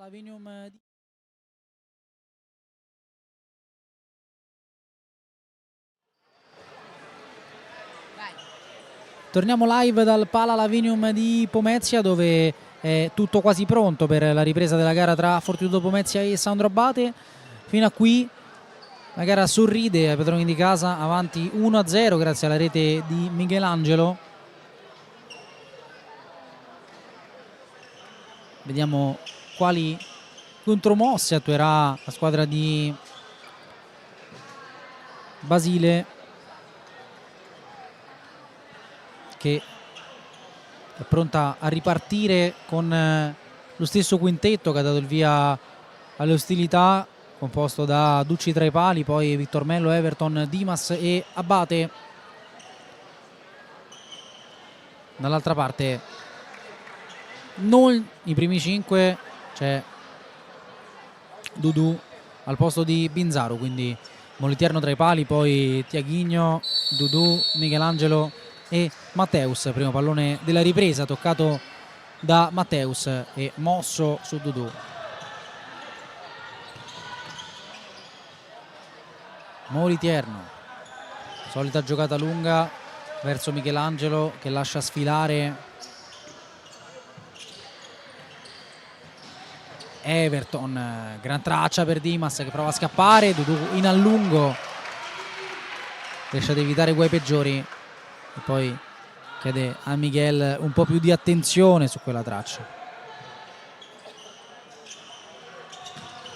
Lavinium di Vai. Torniamo live dal Pala Lavinium di Pomezia, dove è tutto quasi pronto per la ripresa della gara tra Fortitudo Pomezia e Sandro Abate. Fino a qui la gara sorride ai padroni di casa, avanti 1-0 grazie alla rete di Michelangelo. Vediamo quali contromosse attuerà la squadra di Basile, che è pronta a ripartire con lo stesso quintetto che ha dato il via alle ostilità, composto da Ducci tra i pali, poi Victor Mello, Everton, Dimas e Abate. Dall'altra parte non i primi 5, c'è Dudu al posto di Binzaru, quindi Moliterno tra i pali, poi Tiaghigno, Dudu, Michelangelo e Matteus. Primo pallone della ripresa toccato da Matteus e mosso su Dudu. Moliterno, solita giocata lunga verso Michelangelo che lascia sfilare Everton. Gran traccia per Dimas che prova a scappare, Dudu in allungo riesce ad evitare guai peggiori e poi chiede a Miguel un po' più di attenzione su quella traccia.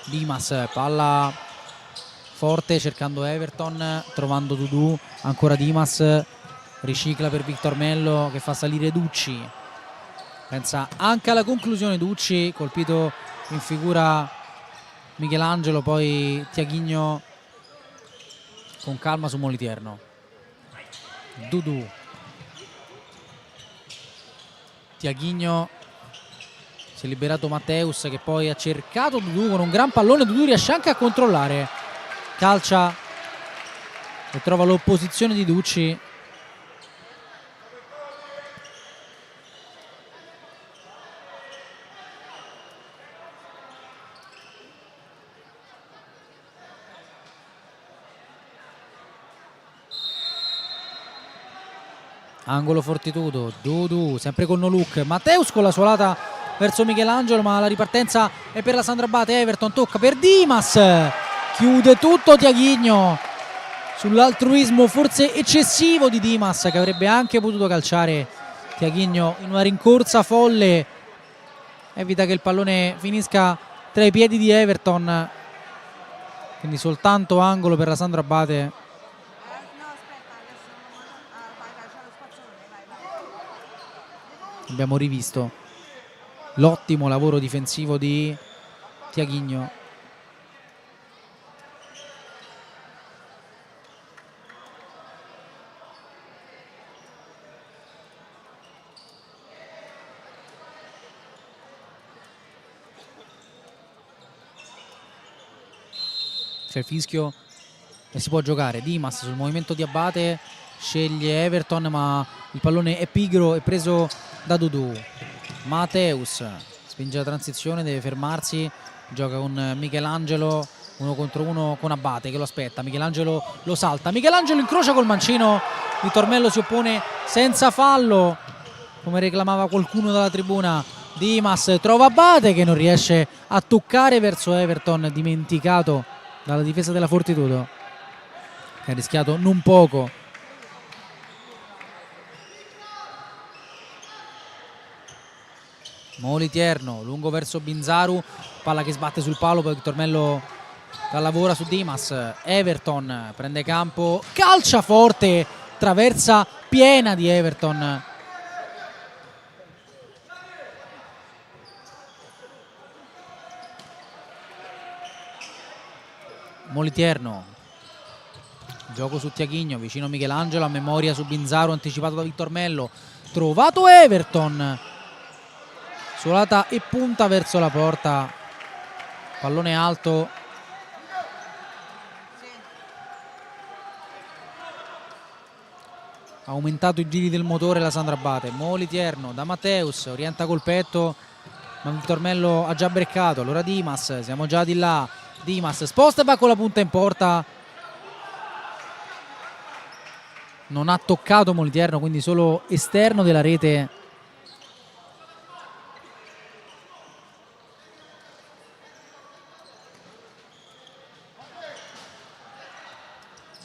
Dimas, palla forte cercando Everton, trovando Dudu, ancora Dimas, ricicla per Victor Mello che fa salire Ducci, pensa anche alla conclusione Ducci, colpito in figura Michelangelo, poi Tiaghigno con calma su Moliterno. Dudu, Tiaghigno, si è liberato Matteus che poi ha cercato Dudu con un gran pallone, Dudu riesce anche a controllare, calcia e trova l'opposizione di Ducci. Angolo Fortitudo, Dudu sempre con no look, Matteus con la suolata verso Michelangelo, ma la ripartenza è per la Sandro Abate. Everton tocca per Dimas, chiude tutto Tiaghigno sull'altruismo forse eccessivo di Dimas, che avrebbe anche potuto calciare Tiaghigno in una rincorsa folle, evita che il pallone finisca tra i piedi di Everton, quindi soltanto angolo per la Sandro Abate. No, aspetta, adesso vai, c'è lo spazzone, vai. Abbiamo rivisto l'ottimo lavoro difensivo di Tiaghigno. C'è il fischio e si può giocare. Dimas sul movimento di Abate, sceglie Everton ma il pallone è pigro e preso da Dudu. Matteus spinge la transizione, deve fermarsi, gioca con Michelangelo, 1 contro 1 con Abate che lo aspetta. Michelangelo lo salta, Michelangelo incrocia col mancino, Victor Mello si oppone senza fallo come reclamava qualcuno dalla tribuna. Dimas trova Abate che non riesce a toccare verso Everton, dimenticato dalla difesa della Fortitudo che ha rischiato non poco. Moliterno lungo verso Binzaru, palla che sbatte sul palo, poi Victor Mello la lavora su Dimas. Everton prende campo, calcia forte, traversa piena di Everton. Moliterno, gioco su Tiaghigno, vicino Michelangelo, a memoria su Binzaru, anticipato da Victor Mello, trovato Everton, suolata e punta verso la porta, pallone alto. Ha aumentato i giri del motore la Sandro Abate. Moliterno da Matteus, orienta col petto ma Victor Mello ha già breccato. Allora Dimas, siamo già di là. Dimas sposta e va con la punta in porta. Non ha toccato Moliterno, quindi solo esterno della rete.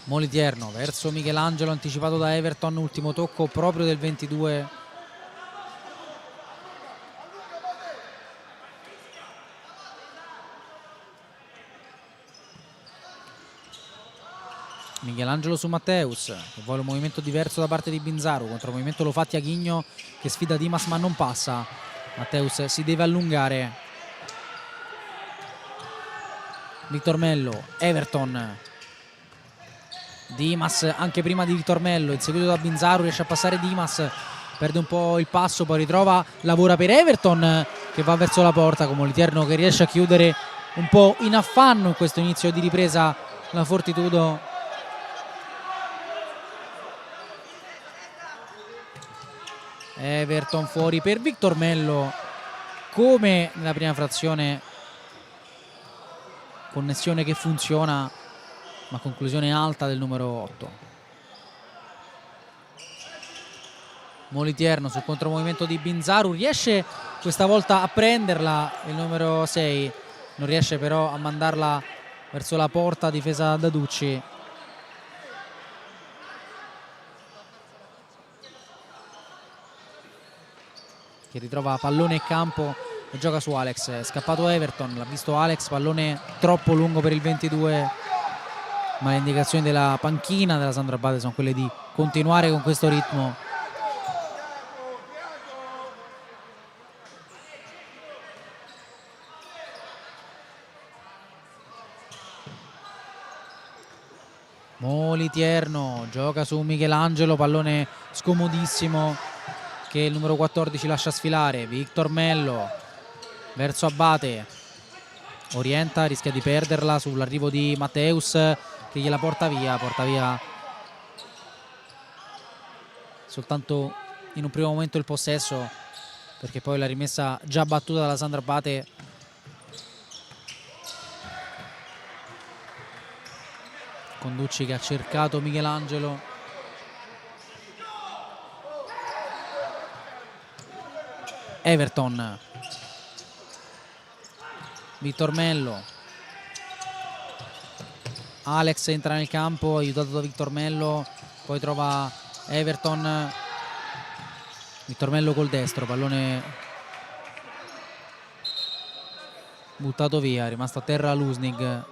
Moliterno verso Michelangelo, anticipato da Everton, ultimo tocco proprio del 22. Michelangelo su Matteus, che vuole un movimento diverso da parte di Binzaru. Contro il movimento lo fa Tiaghigno, che sfida Dimas ma non passa. Matteus si deve allungare. Victor Mello, Everton. Dimas anche prima di Victor Mello, inseguito da Binzaru, riesce a passare Dimas, perde un po' il passo, poi ritrova, lavora per Everton che va verso la porta, con Moliterno che riesce a chiudere un po' in affanno in questo inizio di ripresa la Fortitudo. Everton fuori per Victor Mello, come nella prima frazione, connessione che funziona, ma conclusione alta del numero 8. Moliterno sul contromovimento di Binzaru, riesce questa volta a prenderla il numero 6, non riesce però a mandarla verso la porta difesa da Ducci. Che ritrova pallone e campo e gioca su Alex. È scappato Everton, l'ha visto Alex, pallone troppo lungo per il 22, ma le indicazioni della panchina della Sandro Abate sono quelle di continuare con questo ritmo. Moliterno gioca su Michelangelo, pallone scomodissimo che il numero 14 lascia sfilare. Victor Mello verso Abate, orienta, rischia di perderla sull'arrivo di Matteus che gliela porta via soltanto in un primo momento il possesso, perché poi la rimessa già battuta dalla Sandro Abate. Conducci che ha cercato Michelangelo. Everton, Victor Mello, Alex entra nel campo aiutato da Victor Mello, poi trova Everton. Victor Mello col destro, pallone buttato via, è rimasto a terra Lusnig.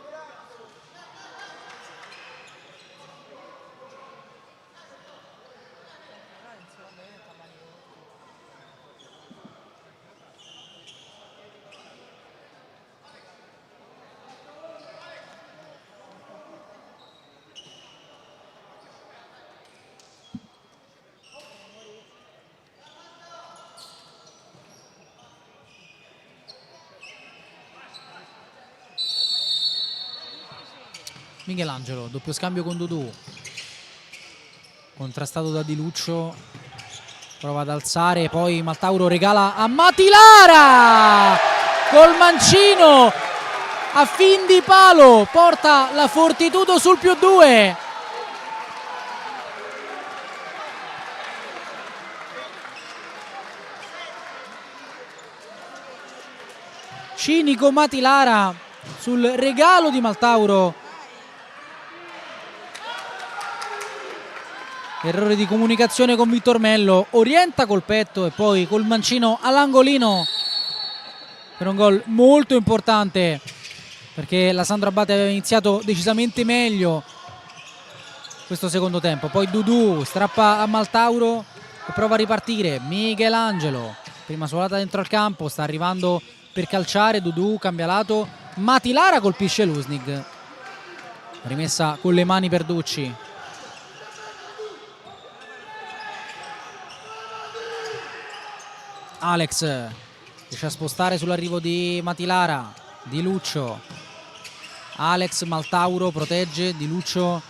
Michelangelo, doppio scambio con Dudu, contrastato da Di Luccio, prova ad alzare, poi Maltauro regala a Matilara col mancino a fin di palo, porta la Fortitudo sul +2. Cinico Matilara sul regalo di Maltauro. Errore di comunicazione con Victor Mello, orienta col petto e poi col mancino all'angolino per un gol molto importante, perché la Sandro Abate aveva iniziato decisamente meglio questo secondo tempo. Poi Dudu strappa a Maltauro e prova a ripartire. Michelangelo, prima suolata dentro al campo, sta arrivando per calciare. Dudu cambia lato, Matilara colpisce Lusnig, rimessa con le mani per Ducci. Alex riesce a spostare sull'arrivo di Matilara. Di Luccio, Alex, Maltauro protegge, Di Luccio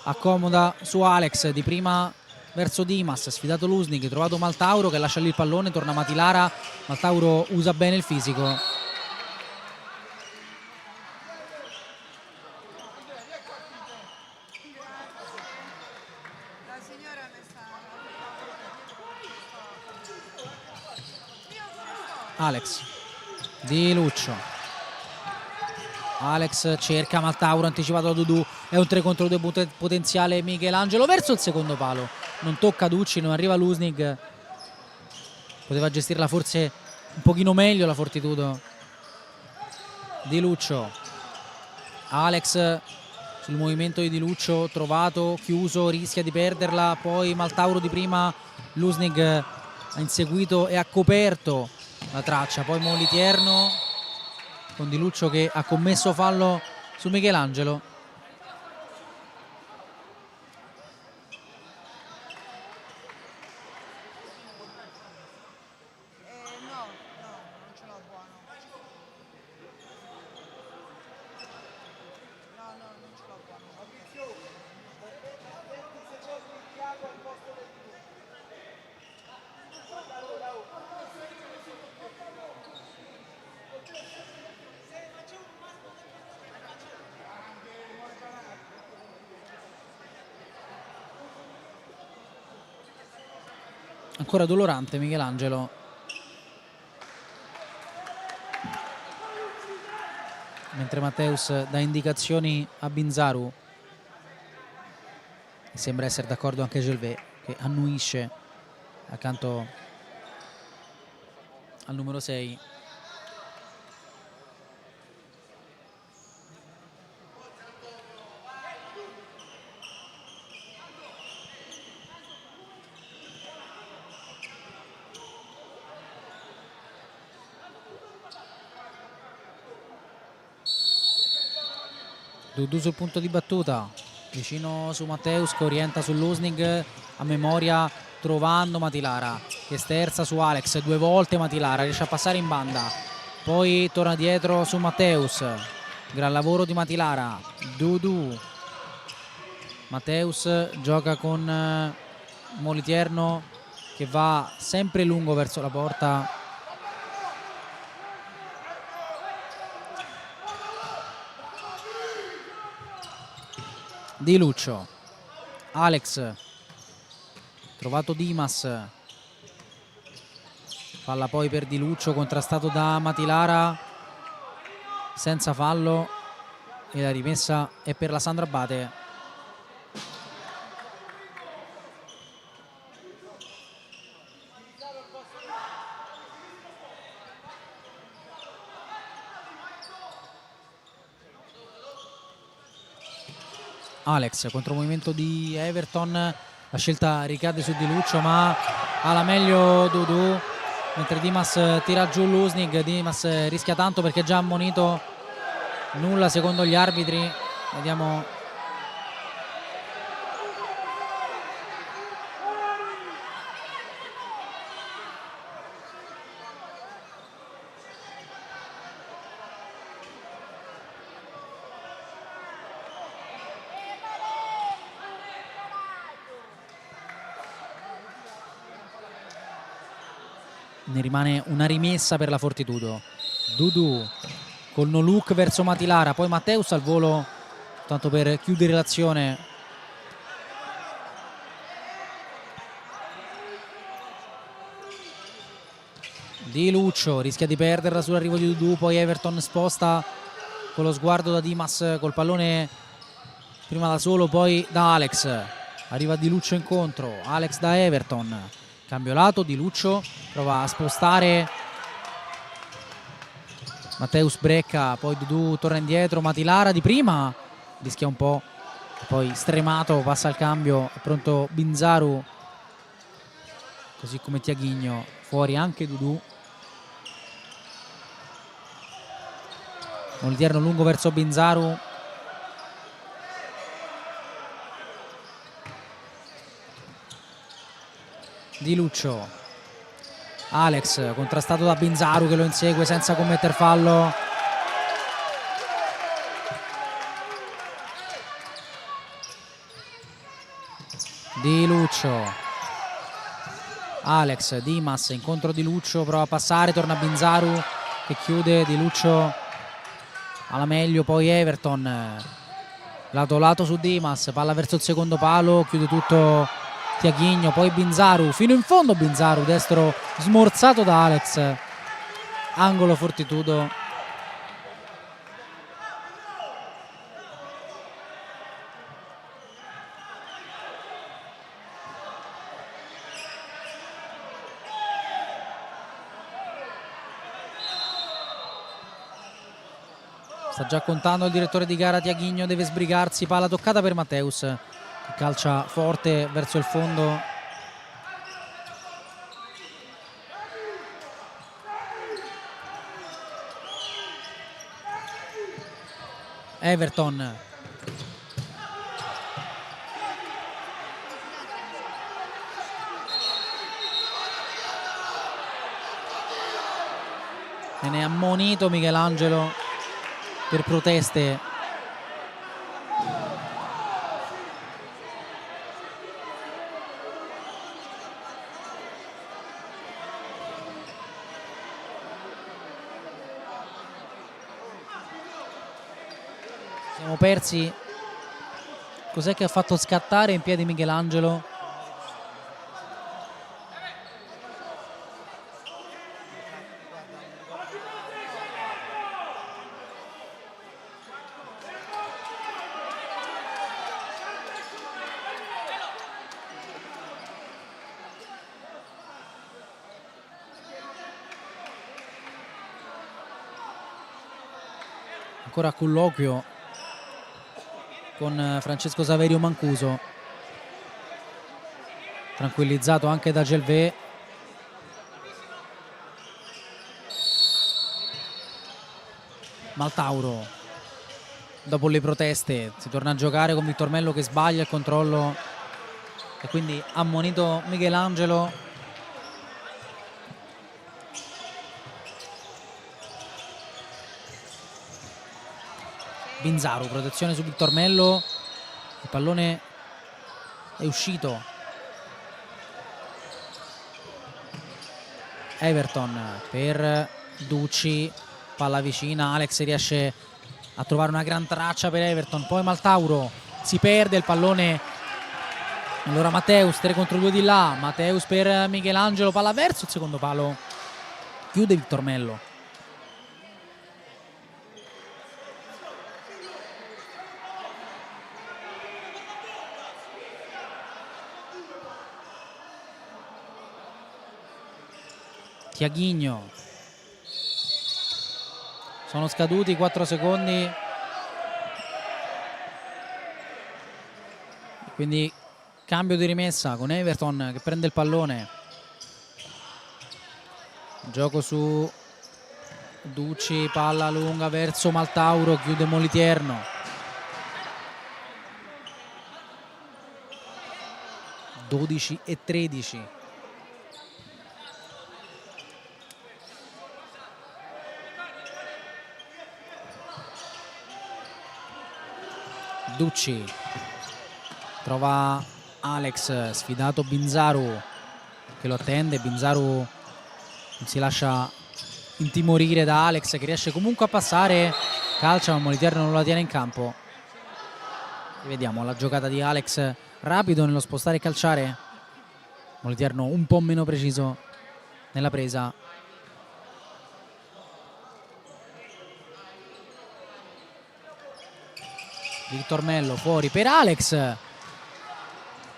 accomoda su Alex, di prima verso Dimas, sfidato Lusnig, trovato Maltauro che lascia lì il pallone, torna Matilara, Maltauro usa bene il fisico. La signora mi sta... Alex Di Luccio, Alex cerca Maltauro, anticipato da Dudu, è un 3 contro 2 potenziale Michelangelo verso il secondo palo, non tocca Ducci, non arriva Lusnig, poteva gestirla forse un pochino meglio la Fortitudo. Di Luccio, Alex sul movimento di Di Luccio, trovato, chiuso, rischia di perderla, poi Maltauro di prima, Lusnig ha inseguito e ha coperto la traccia, poi Molitierno con Di Luccio che ha commesso fallo su Michelangelo. No, non ce l'ho buono. No, non ce l'ho buono. Ancora dolorante Michelangelo. Mentre Matteus dà indicazioni a Binzaru. E sembra essere d'accordo anche Gelvé, che annuisce accanto al numero 6. Dudu sul punto di battuta, vicino su Matteus che orienta su Lusnig a memoria, trovando Matilara che sterza su Alex 2 volte. Matilara riesce a passare in banda, poi torna dietro su Matteus, gran lavoro di Matilara. Dudu, Matteus gioca con Molitierno che va sempre lungo verso la porta. Di Luccio, Alex, trovato Dimas, palla poi per Di Luccio, contrastato da Matilara, senza fallo, e la rimessa è per la Sandro Abate. Alex, contromovimento di Everton, la scelta ricade su Di Luccio ma ha la meglio Dudu, mentre Dimas tira giù Lusnig. Dimas rischia tanto perché è già ammonito, nulla secondo gli arbitri. Vediamo. Ne rimane una rimessa per la Fortitudo. Dudu col no look verso Matilara, poi Matteus al volo tanto per chiudere l'azione. Di Luccio rischia di perderla sull'arrivo di Dudu, poi Everton sposta con lo sguardo da Dimas col pallone prima da solo, poi da Alex. Arriva Di Luccio incontro, Alex da Everton. Cambio lato, Di Luccio prova a spostare, Matteus brecca, poi Dudu torna indietro, Matilara di prima rischia un po', poi stremato passa al cambio, è pronto Binzaru, così come Tiaghigno, fuori anche Dudu. Molitierno lungo verso Binzaru, Di Luccio, Alex contrastato da Binzaru che lo insegue senza commettere fallo. Di Luccio, Alex, Dimas, incontro di Luccio, prova a passare, torna Binzaru che chiude, Di Luccio alla meglio, poi Everton, lato lato su Dimas, palla verso il secondo palo, chiude tutto Tiaghigno, poi Binzaru, fino in fondo Binzaru, destro smorzato da Alex, angolo fortitudo. Sta già contando il direttore di gara, Tiaghigno deve sbrigarsi, palla toccata per Matteus che calcia forte verso il fondo. Everton, viene ammonito Michelangelo per proteste. Siamo persi. Cos'è che ha fatto scattare in piedi Michelangelo? Ancora a colloquio con Francesco Saverio Mancuso, tranquillizzato anche da Gelvé. Maltauro, dopo le proteste si torna a giocare con Vittormello che sbaglia il controllo e quindi ammonito Michelangelo. Binzaru, protezione su Vittormello, il pallone è uscito. Everton per Ducci, palla vicina, Alex riesce a trovare una gran traccia per Everton, poi Maltauro si perde il pallone, allora Matteus 3 contro 2 di là, Matteus per Michelangelo, palla verso il secondo palo, chiude Vittormello. Tiaghigno, sono scaduti 4 secondi, quindi cambio di rimessa con Everton che prende il pallone, gioco su Ducci, palla lunga verso Maltauro, chiude Moliterno. (12:13). Ducci trova Alex, sfidato Binzaru che lo attende. Binzaru non si lascia intimorire da Alex che riesce comunque a passare, calcia ma Moliterno non la tiene in campo. E vediamo la giocata di Alex, rapido nello spostare e calciare, Moliterno un po' meno preciso nella presa. Vittormello fuori per Alex,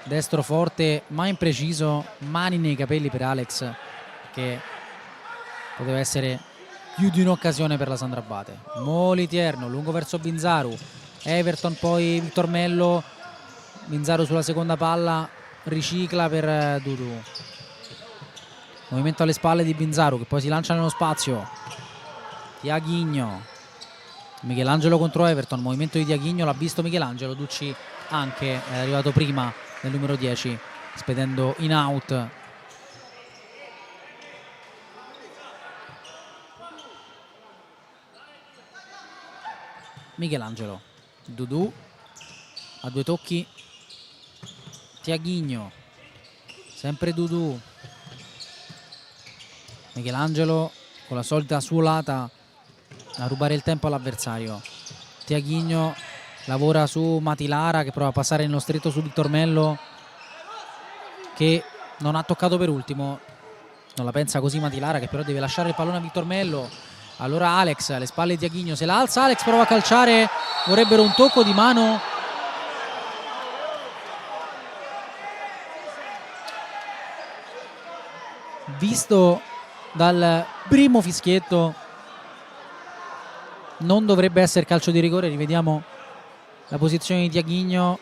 destro forte ma impreciso, mani nei capelli per Alex che poteva essere più di un'occasione per la Sandrabate. Moliterno lungo verso Binzaru, Everton poi Vittormello, Binzaru sulla seconda palla, ricicla per Dudu, movimento alle spalle di Binzaru che poi si lancia nello spazio. Tiaghigno, Michelangelo contro Everton, movimento di Tiaghigno, l'ha visto Michelangelo, Ducci anche è arrivato prima del numero 10 spedendo in out. Michelangelo, Dudu a 2 tocchi, Tiaghigno, sempre Dudu, Michelangelo con la solita suolata a rubare il tempo all'avversario. Tiaghigno lavora su Matilara che prova a passare nello stretto su Victor Mello, che non ha toccato per ultimo. Non la pensa così Matilara, che però deve lasciare il pallone a Victor Mello. Allora Alex alle spalle di Tiaghigno, se la alza Alex, prova a calciare, vorrebbero un tocco di mano. Visto dal primo fischietto non dovrebbe essere calcio di rigore. Rivediamo la posizione di Tiaghigno,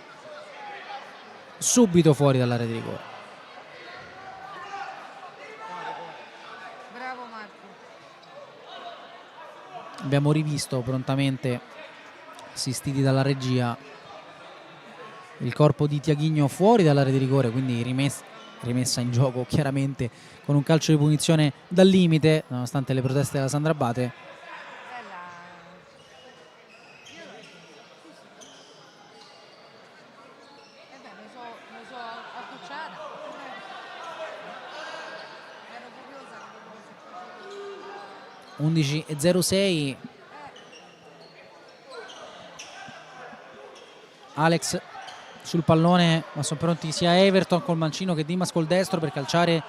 subito fuori dall'area di rigore. Bravo Marco. Abbiamo rivisto prontamente, assistiti dalla regia, il corpo di Tiaghigno fuori dall'area di rigore, quindi rimessa in gioco chiaramente con un calcio di punizione dal limite, nonostante le proteste della Sandra Abate. Bella. Mi so accucciata. Ero curiosa che 11:06. Alex sul pallone, ma sono pronti sia Everton col mancino che Dimas col destro per calciare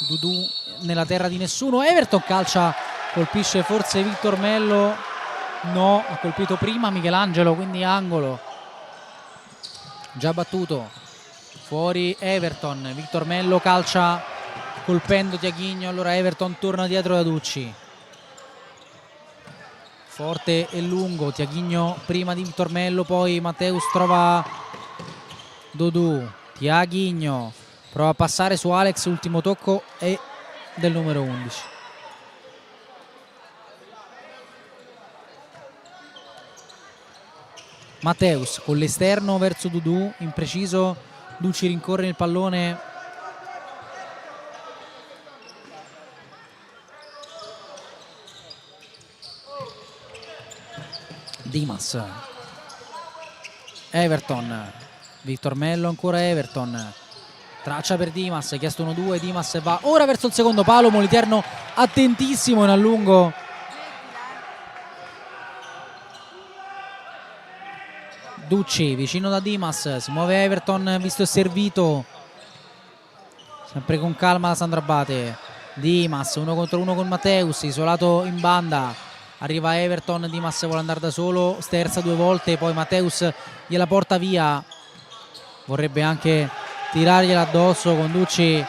Dudu nella terra di nessuno. Everton calcia, colpisce forse Victor Mello, no, ha colpito prima Michelangelo, quindi angolo già battuto, fuori Everton. Victor Mello calcia colpendo Tiaghigno, allora Everton torna dietro da Ducci, forte e lungo Tiaghigno prima di Victor Mello, poi Matteus trova Dudu. Tiaghigno prova a passare su Alex, ultimo tocco è del numero 11. Matteus con l'esterno verso Dudu, impreciso, Ducci rincorre il pallone. Dimas, Everton, Victor Mello, ancora Everton, traccia per Dimas, chiesto 1-2, Dimas va ora verso il secondo palo, Moliterno attentissimo in allungo. Ducci vicino da Dimas, si muove Everton, visto e servito, sempre con calma la Sandra Abate. Dimas 1 contro 1 con Matteus, isolato in banda, arriva Everton, Dimas vuole andare da solo, sterza 2 volte, poi Matteus gliela porta via, vorrebbe anche tirargliela addosso, con Ducci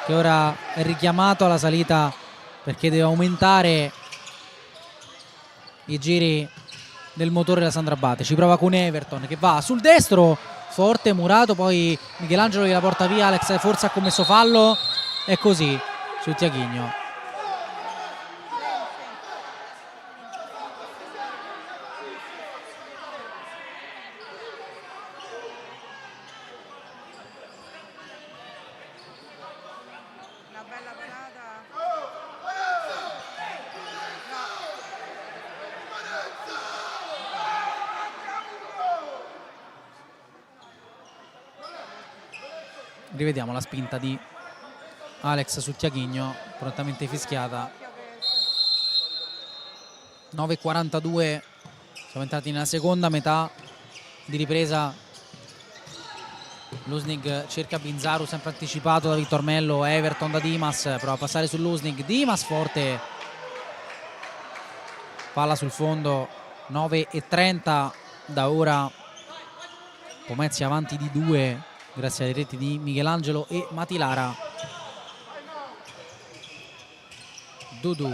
che ora è richiamato alla salita perché deve aumentare i giri del motore della Sandra Abate. Ci prova con Everton che va sul destro, forte, murato, poi Michelangelo gliela porta via, Alex forse ha commesso fallo, è così su Tiaghigno. una bella parata. Rivediamo la spinta di Alex su Tiaghigno, prontamente fischiata. 9:42, siamo entrati nella seconda metà di ripresa. Lusnig cerca Binzaru, sempre anticipato da Victor Mello. Everton da Dimas, prova a passare su Lusnig, Dimas forte, palla sul fondo. 9:30 da ora, Pomezia avanti di 2 grazie alle reti di Michelangelo e Matilara. Dudu,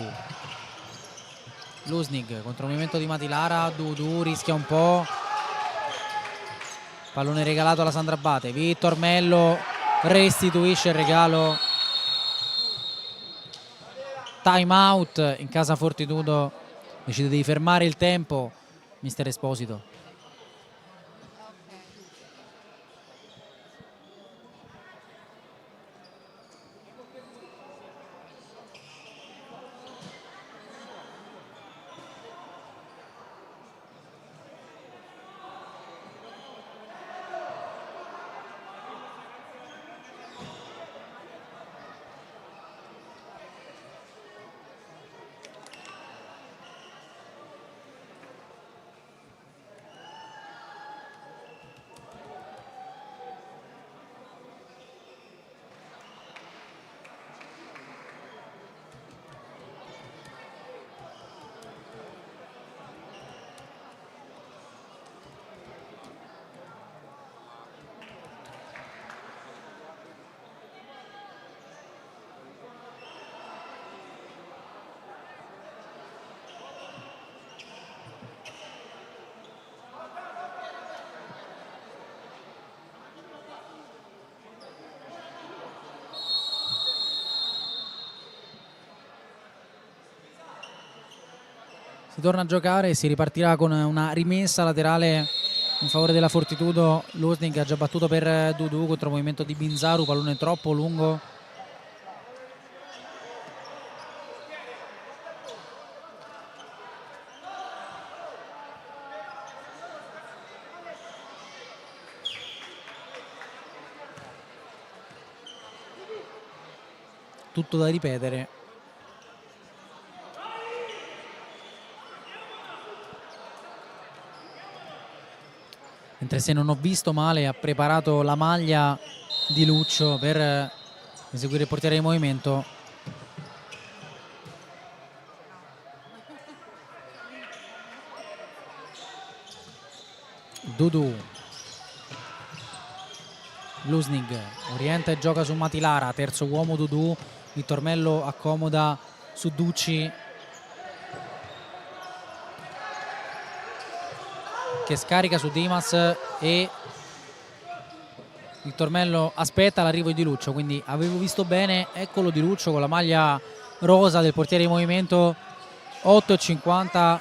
Lusnig contro il movimento di Matilara, Dudu rischia un po', pallone regalato alla Sandra Abate, Victor Mello restituisce il regalo. Time out in casa Fortitudo, decide di fermare il tempo mister Esposito. si torna a giocare e si ripartirà con una rimessa laterale in favore della Fortitudo. Lusnig ha già battuto per Dudu contro il movimento di Binzaru, pallone troppo lungo. Tutto da ripetere. Mentre, se non ho visto male, ha preparato la maglia di Luccio per eseguire il portiere di movimento. Dudu. Lusnig orienta e gioca su Matilara, terzo uomo Dudu. Vittormello accomoda su Ducci, che scarica su Dimas, e Vittormello aspetta l'arrivo di Luccio, quindi avevo visto bene, eccolo Di Luccio con la maglia rosa del portiere di movimento. 8,50,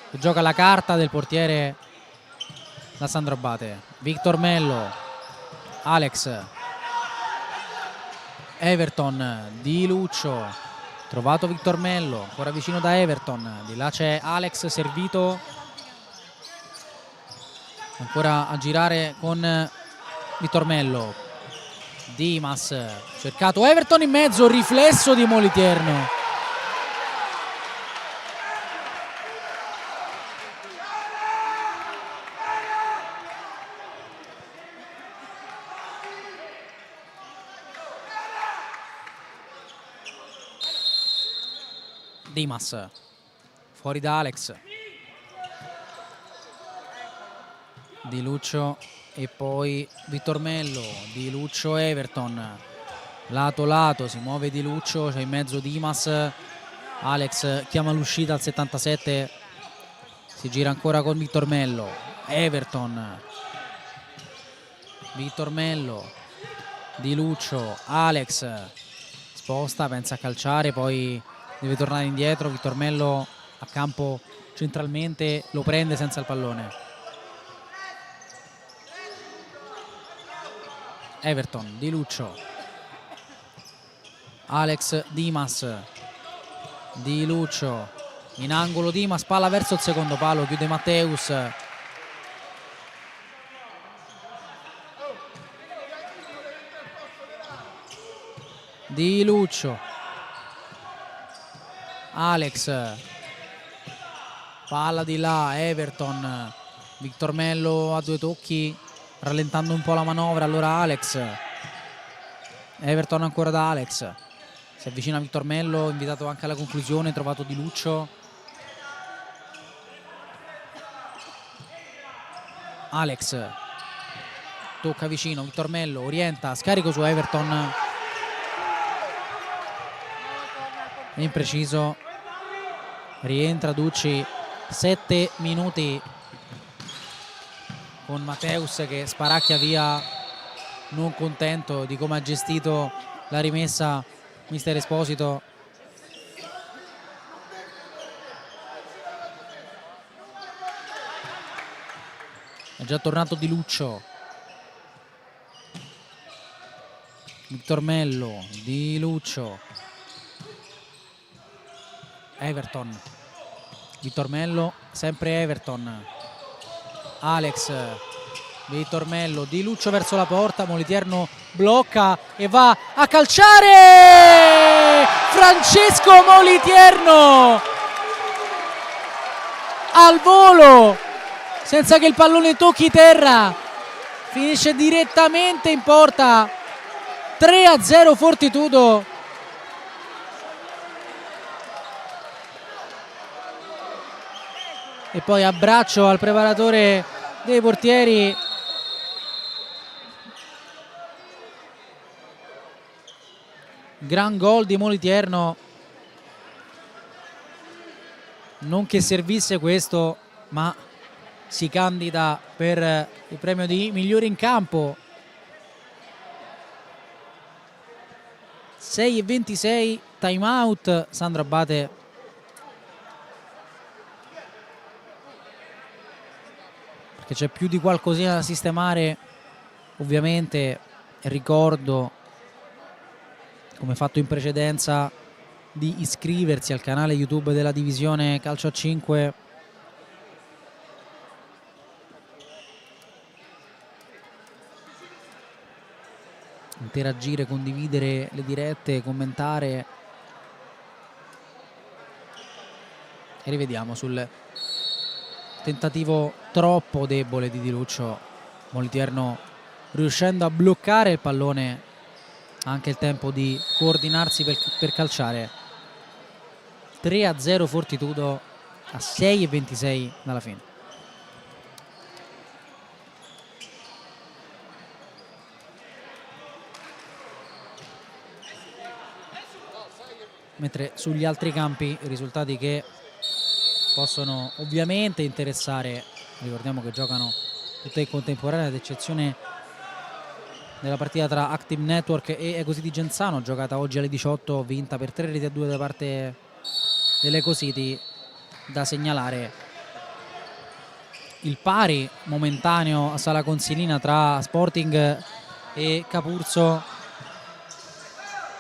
gioca la carta del portiere da Sandro Abate. Vittormello, Alex, Everton, Di Luccio, trovato Vittormello, ancora vicino da Everton, di là c'è Alex servito, ancora a girare con Vittormello. Dimas cercato, Everton in mezzo, riflesso di Moliterno. Dimas fuori da Alex, Di Luccio e poi Vittormello. Di Luccio, Everton, lato lato, si muove Di Luccio, c'è in mezzo Dimas. Alex chiama l'uscita al 77, si gira ancora con Vittormello. Everton, Vittormello, Di Luccio, Alex sposta, pensa a calciare, poi deve tornare indietro. Vittormello a campo centralmente, lo prende senza il pallone. Everton, Di Luccio, Alex, Dimas, Di Luccio in angolo, Dimas, palla verso il secondo palo, chiude Matteus. Di Luccio, Alex, palla di là, Everton. Vittormello a due tocchi, rallentando un po' la manovra, allora Alex. Everton ancora da Alex, si avvicina Vittormello, invitato anche alla conclusione, trovato Di Luccio. Alex tocca vicino, Vittormello orienta, scarico su Everton, impreciso, rientra Ducci. 7 minuti con Matteus che sparacchia via, non contento di come ha gestito la rimessa mister Esposito. È già tornato Di Luccio, Vittormello, Di Luccio, Everton, Vittormello, sempre Everton, Alex, Vittormello, Di Luccio verso la porta, Moliterno blocca e va a calciare! Francesco Moliterno al volo, senza che il pallone tocchi terra, finisce direttamente in porta. 3-0 Fortitudo. E poi abbraccio al preparatore dei portieri. Gran gol di Moliterno, non che servisse questo, ma si candida per il premio di migliore in campo. 6:26, time out. Sandro Abate che c'è più di qualcosina da sistemare, ovviamente ricordo, come fatto in precedenza, di iscriversi al canale YouTube della divisione Calcio a 5. Interagire, condividere le dirette, commentare. E rivediamo sul tentativo troppo debole di Di Luccio, Moliterno riuscendo a bloccare il pallone, anche il tempo di coordinarsi per calciare. 3-0 Fortitudo a 6:26 dalla fine. Mentre sugli altri campi i risultati che possono ovviamente interessare, ricordiamo che giocano tutte in contemporanea ad eccezione della partita tra Active Network e Eco City Genzano, giocata oggi alle 18, vinta per 3-2 da parte dell'Eco City. Da segnalare il pari momentaneo a Sala Consilina tra Sporting e Capurso,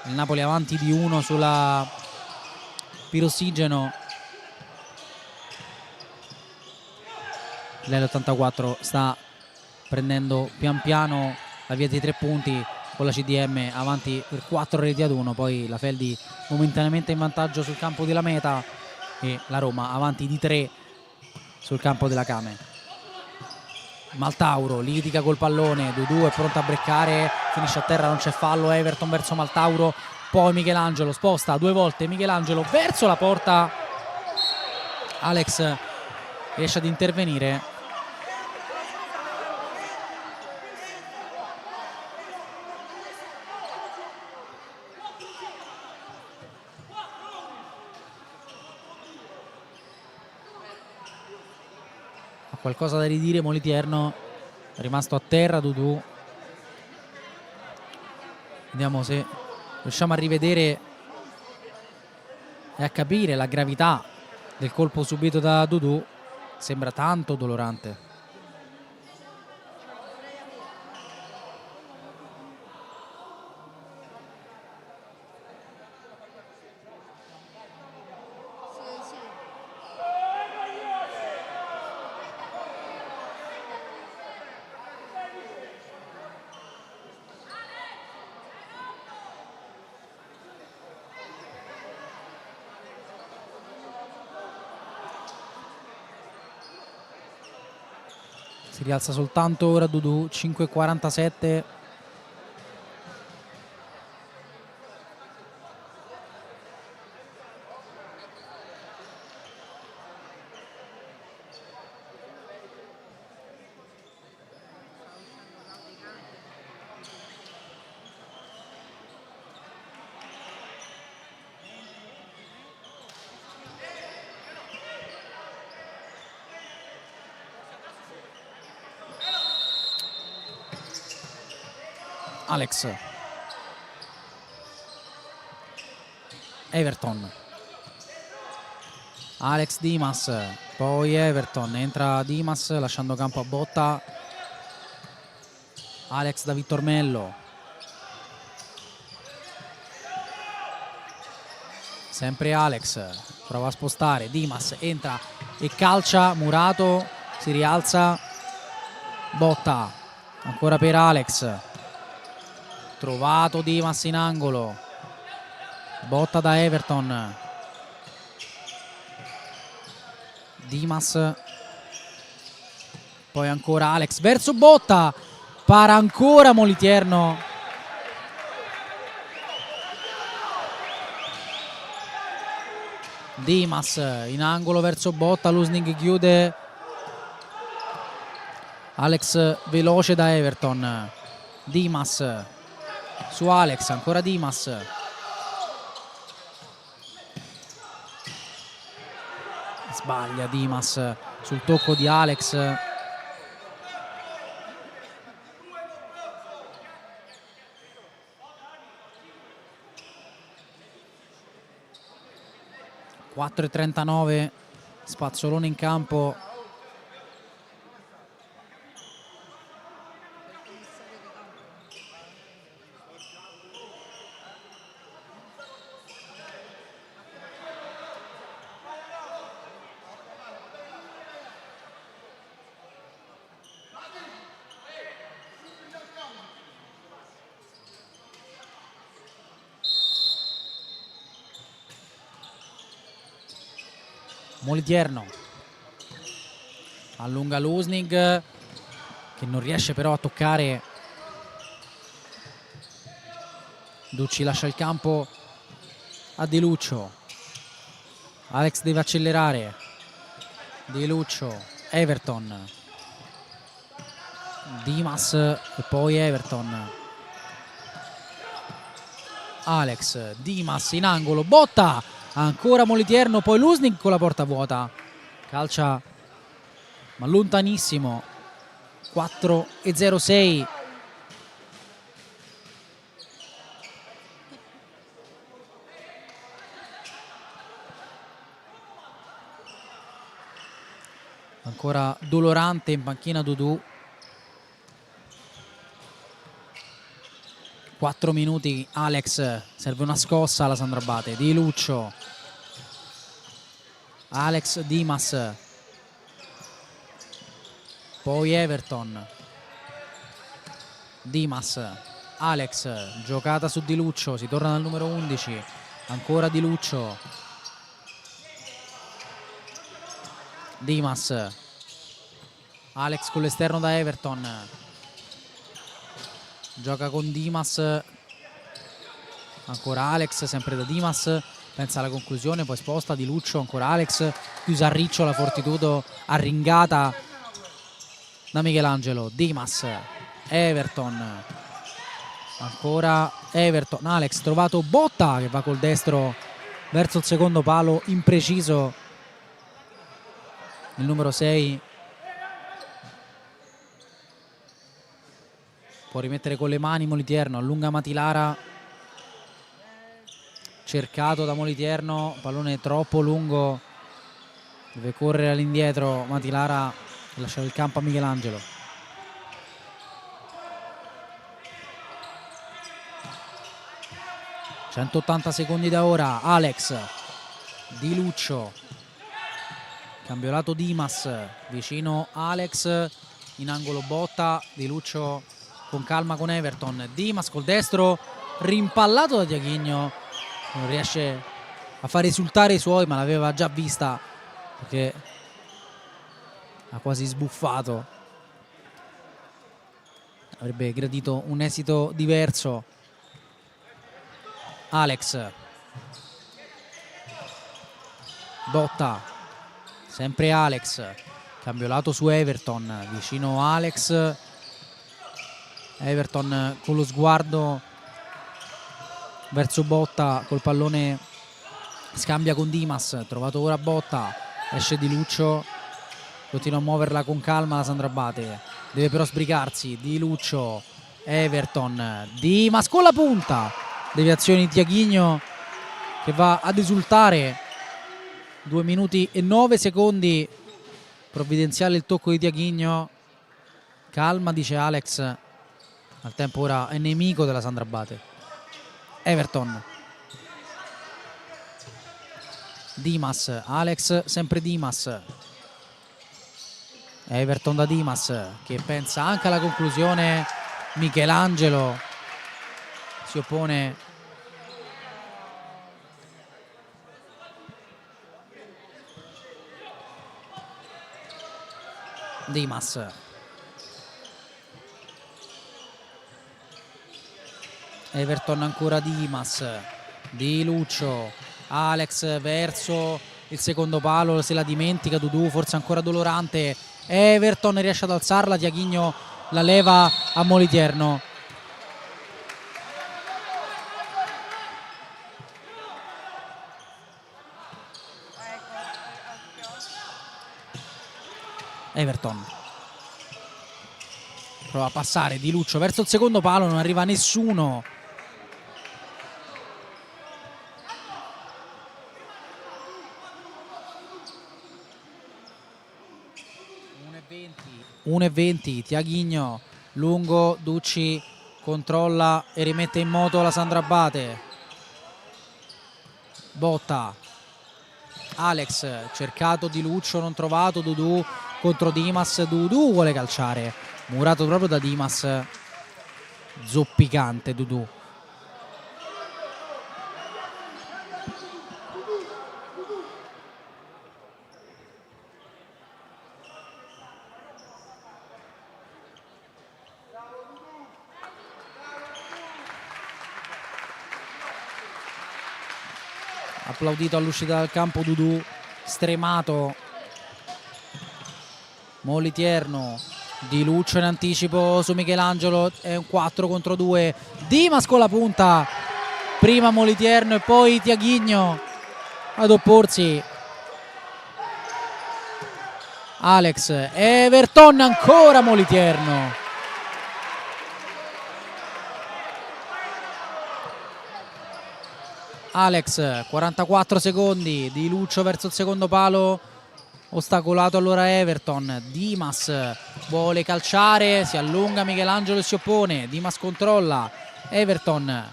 il Napoli avanti di 1 sulla Pirossigeno. L'84 sta prendendo pian piano la via dei 3 punti con la CDM avanti per 4-1, poi la Feldi momentaneamente in vantaggio sul campo della Meta e la Roma avanti di 3 sul campo della Came. Maltauro litiga col pallone, Dudu è pronto a breccare, finisce a terra, non c'è fallo. Everton verso Maltauro, poi Michelangelo sposta 2 volte, Michelangelo verso la porta, Alex riesce ad intervenire. Ha qualcosa da ridire Moliterno, è rimasto a terra Dudu. Vediamo se riusciamo a rivedere e a capire la gravità del colpo subito da Dudu. Sembra tanto dolorante. Si rialza soltanto ora Dudu, 5:47. Alex, Everton, Alex Dimas, poi Everton, entra Dimas lasciando campo a Botta, Alex da Vittormello, sempre Alex, prova a spostare, Dimas entra e calcia, Murato si rialza, Botta, ancora per Alex, trovato Dimas in angolo, Botta da Everton, Dimas, poi ancora Alex verso Botta, para ancora Moliterno, Dimas in angolo verso Botta, Lusnig chiude, Alex veloce da Everton, Dimas su Alex, ancora Dimas, sbaglia Dimas sul tocco di Alex, (4:39), spazzolone in campo Moliterno allunga Lusnig, che non riesce però a toccare. Ducci lascia il campo a Di Luccio. Alex deve accelerare. Di Luccio, Everton, Dimas e poi Everton. Alex, Dimas in angolo, botta, ancora Moliterno, poi Lusnig con la porta vuota, calcia ma lontanissimo. 4-0-6. Ancora dolorante in panchina Dudu. 4 minuti, Alex, serve una scossa alla Sandro Abate. Di Luccio, Alex, Dimas, poi Everton, Dimas, Alex, giocata su Di Luccio, si torna dal numero 11, ancora Di Luccio, Dimas, Alex con l'esterno da Everton, gioca con Dimas, ancora Alex, sempre da Dimas, pensa alla conclusione, poi sposta Di Luccio, ancora Alex, chiusa a riccio la Fortitudo, arringata da Michelangelo. Dimas, Everton, ancora Everton, Alex trovato, botta che va col destro verso il secondo palo, impreciso il numero 6. Può rimettere con le mani Moliterno, allunga Matilara, cercato da Moliterno, pallone troppo lungo, deve correre all'indietro Matilara e lasciare il campo a Michelangelo. ...180 secondi da ora, Alex, Di Luccio, cambiolato Dimas, vicino Alex, in angolo botta, Di Luccio con calma con Everton, Dimas col destro, rimpallato da Diaghigno, non riesce a far risultare i suoi, ma l'aveva già vista perché ha quasi sbuffato. Avrebbe gradito un esito diverso. Alex, botta, sempre Alex, cambiolato su Everton, vicino Alex, Everton con lo sguardo verso Botta, col pallone scambia con Dimas, trovato ora Botta, esce Di Luccio, continua a muoverla con calma la Sandro Abate, deve però sbrigarsi. Di Luccio, Everton, Dimas con la punta, deviazione di Diaghigno che va ad esultare. 2 minuti e 9 secondi, provvidenziale il tocco di Diaghigno. Calma, dice Alex, al tempo ora è nemico della Sandro Abate. Everton, Dimas, Alex, sempre Dimas, Everton da Dimas che pensa anche alla conclusione. Michelangelo si oppone. Dimas, Everton ancora Dimas, Di Luccio, Alex verso il secondo palo, se la dimentica Dudu, forse ancora dolorante. Everton riesce ad alzarla, Diaghigno la leva a Moliterno. Everton prova a passare Di Luccio verso il secondo palo, non arriva nessuno. Uno e 20, Diaghigno lungo, Ducci controlla e rimette in moto la Sandro Abate. Botta, Alex cercato, Di Luccio non trovato, Dudu contro Dimas, Dudu vuole calciare, murato proprio da Dimas, zoppicante Dudu. applaudito all'uscita dal campo Dudu, stremato. Moliterno, Di Luccio in anticipo su Michelangelo, è un 4 contro 2, Dimas con la punta, prima Moliterno e poi Tiaghigno ad opporsi. Alex, Everton, ancora Moliterno. Alex, 44 secondi, Di Luccio verso il secondo palo, ostacolato allora Everton. Dimas vuole calciare, si allunga Michelangelo e si oppone, Dimas controlla, Everton,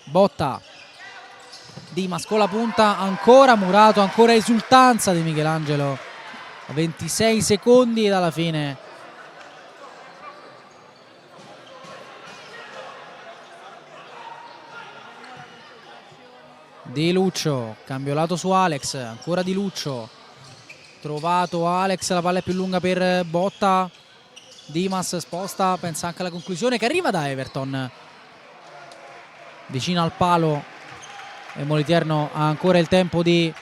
botta, Dimas con la punta, ancora Murato, ancora esultanza di Michelangelo, 26 secondi dalla fine. Di Luccio, cambio lato su Alex, ancora Di Luccio, trovato Alex, la palla è più lunga per Botta, Dimas sposta, pensa anche alla conclusione che arriva da Everton, vicino al palo, e Moliterno ha ancora il tempo di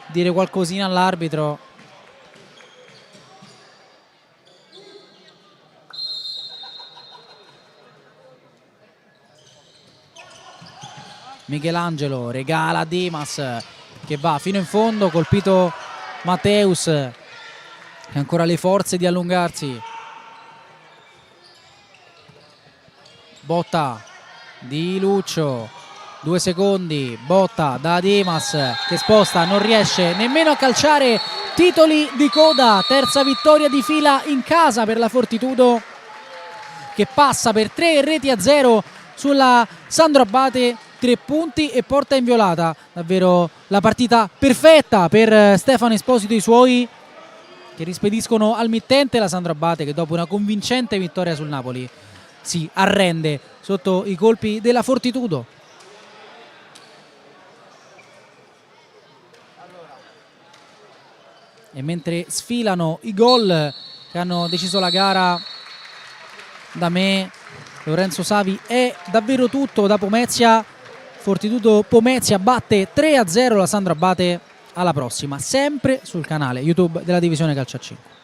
dire qualcosina all'arbitro. Michelangelo regala a Dimas che va fino in fondo, colpito Matteus che ha ancora le forze di allungarsi. Botta, Di Luccio, 2 secondi, Botta da Dimas che sposta, non riesce nemmeno a calciare, titoli di coda, terza vittoria di fila in casa per la Fortitudo che passa per 3-0 sulla Sandro Abate, 3 punti e porta inviolata. Davvero la partita perfetta per Stefano Esposito e i suoi, che rispediscono al mittente la Sandro Abate, che dopo una convincente vittoria sul Napoli si arrende sotto i colpi della Fortitudo. E mentre sfilano i gol che hanno deciso la gara, da me Lorenzo Savi è davvero tutto da Pomezia. Fortitudo Pomezia batte 3-0 la Sandro Abate. Alla prossima, sempre sul canale YouTube della Divisione Calcio a 5.